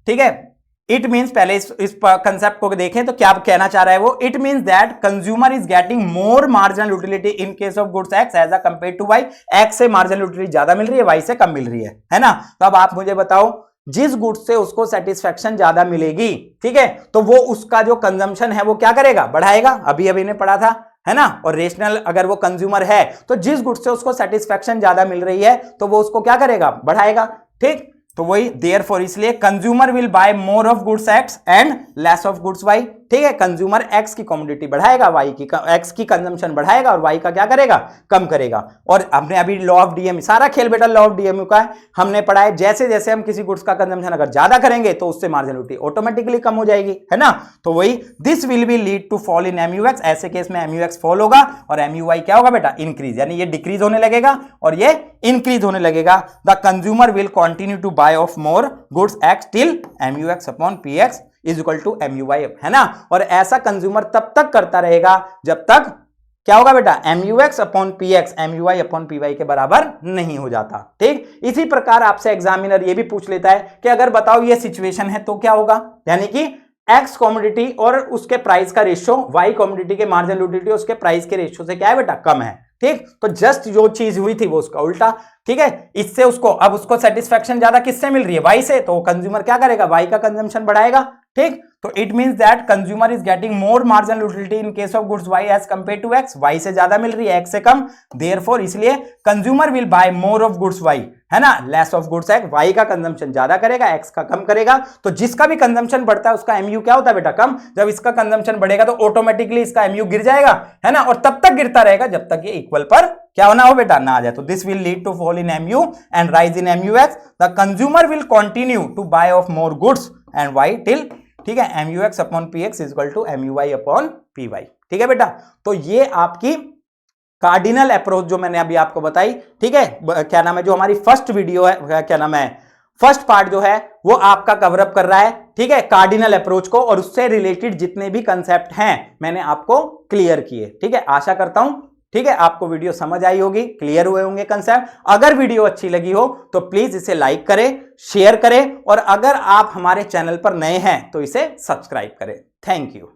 ठीक है, इट मीन्स, पहले इस कंसेप्ट को देखें तो क्या कहना चाह रहा है वो, it means that consumer is getting more marginal utility in case of goods X as a compare to Y. X से मार्जिनल यूटिलिटी ज्यादा मिल रही है, वाई से कम मिल रही है ना। तो अब आप मुझे बताओ, जिस गुड्स से उसको सेटिस्फेक्शन ज्यादा मिलेगी, ठीक है, तो वो उसका जो कंजम्पशन है वो क्या करेगा, बढ़ाएगा। अभी ने पढ़ा था, है ना। और रेशनल अगर वो कंज्यूमर है तो जिस गुड्स से उसको सेटिस्फेक्शन ज्यादा मिल रही है तो वो उसको क्या करेगा, बढ़ाएगा। ठीक, तो वही देयरफॉर, इसलिए consumer will buy more of goods X and less of goods Y. ठीक है, कंज्यूमर एक्स की कमोडिटी बढ़ाएगा, एक्स की कंजम्पशन बढ़ाएगा और वाई का क्या करेगा, कम करेगा। और हमने अभी लॉ ऑफ डीएमयू, सारा खेल बेटा लॉ ऑफ डीएमयू का है, हमने पढ़ा है जैसे जैसे हम किसी गुड्स का कंजम्पशन अगर ज्यादा करेंगे तो उससे मार्जिनलिटी ऑटोमेटिकली कम हो जाएगी, है ना। तो वही this will be lead to fall in MUX, ऐसे केस में एमयूएक्स फॉल होगा और एमयूआई क्या होगा बेटा, इंक्रीज, यानी ये डिक्रीज होने लगेगा और ये इंक्रीज होने लगेगा। The consumer will continue to buy of more goods x till MUx upon Px is equal to MUi, है ना। और ऐसा कंज्यूमर तब तक करता रहेगा जब तक क्या होगा बेटा, MUX अपॉन PX MUI अपॉन PY के बराबर नहीं हो जाता, ठीक। इसी प्रकार आपसे एग्जामिनर ये भी पूछ लेता है कि अगर बताओ ये सिचुएशन है तो क्या होगा, यानी कि X कमोडिटी और उसके प्राइस का रेशियो Y कमोडिटी के मार्जिन यूटिलिटी उसके प्राइस के रेशियो से क्या है बेटा, कम है, ठीक। तो जस्ट जो चीज हुई थी वो उसका उल्टा, ठीक है। इससे उसको अब उसको सेटिस्फेक्शन ज्यादा किससे मिल रही है, वाई से, तो कंज्यूमर क्या करेगा, वाई का कंजम्पशन बढ़ाएगा, ठीक। तो it means that consumer is getting more marginal utility in case of goods Y as compare to X, Y से ज्यादा मिल रही है एक्स से कम, देयरफॉर इसलिए consumer will buy more of goods Y, है ना, less of goods X, Y का कंजम्पशन ज्यादा करेगा एक्स का कम करेगा। तो जिसका भी कंजम्पशन बढ़ता है उसका एमयू क्या होता है बेटा, कम। जब इसका कंजम्पशन बढ़ेगा तो ऑटोमेटिकली इसका एमयू गिर जाएगा, है ना, और तब तक गिरता रहेगा जब तक ये इक्वल पर क्या होना हो बेटा, ना आ जाए। तो this will lead to fall in MU and rise in MUX, the consumer will continue to buy of more goods and Y till, ठीक है, MUX upon PX is equal टू MUI अपॉन PY, ठीक है बेटा। तो ये आपकी कार्डिनल अप्रोच जो मैंने अभी आपको बताई, ठीक है, क्या नाम है, जो हमारी फर्स्ट वीडियो है, क्या नाम है, फर्स्ट पार्ट जो है वो आपका कवरअप कर रहा है, ठीक है, कार्डिनल अप्रोच को, और उससे रिलेटेड जितने भी कंसेप्ट हैं मैंने आपको क्लियर किए, ठीक है। आशा करता हूं, ठीक है, आपको वीडियो समझ आई होगी, क्लियर हुए होंगे कंसेप्ट। अगर वीडियो अच्छी लगी हो तो प्लीज इसे लाइक करें, शेयर करें, और अगर आप हमारे चैनल पर नए हैं तो इसे सब्सक्राइब करें। Thank you.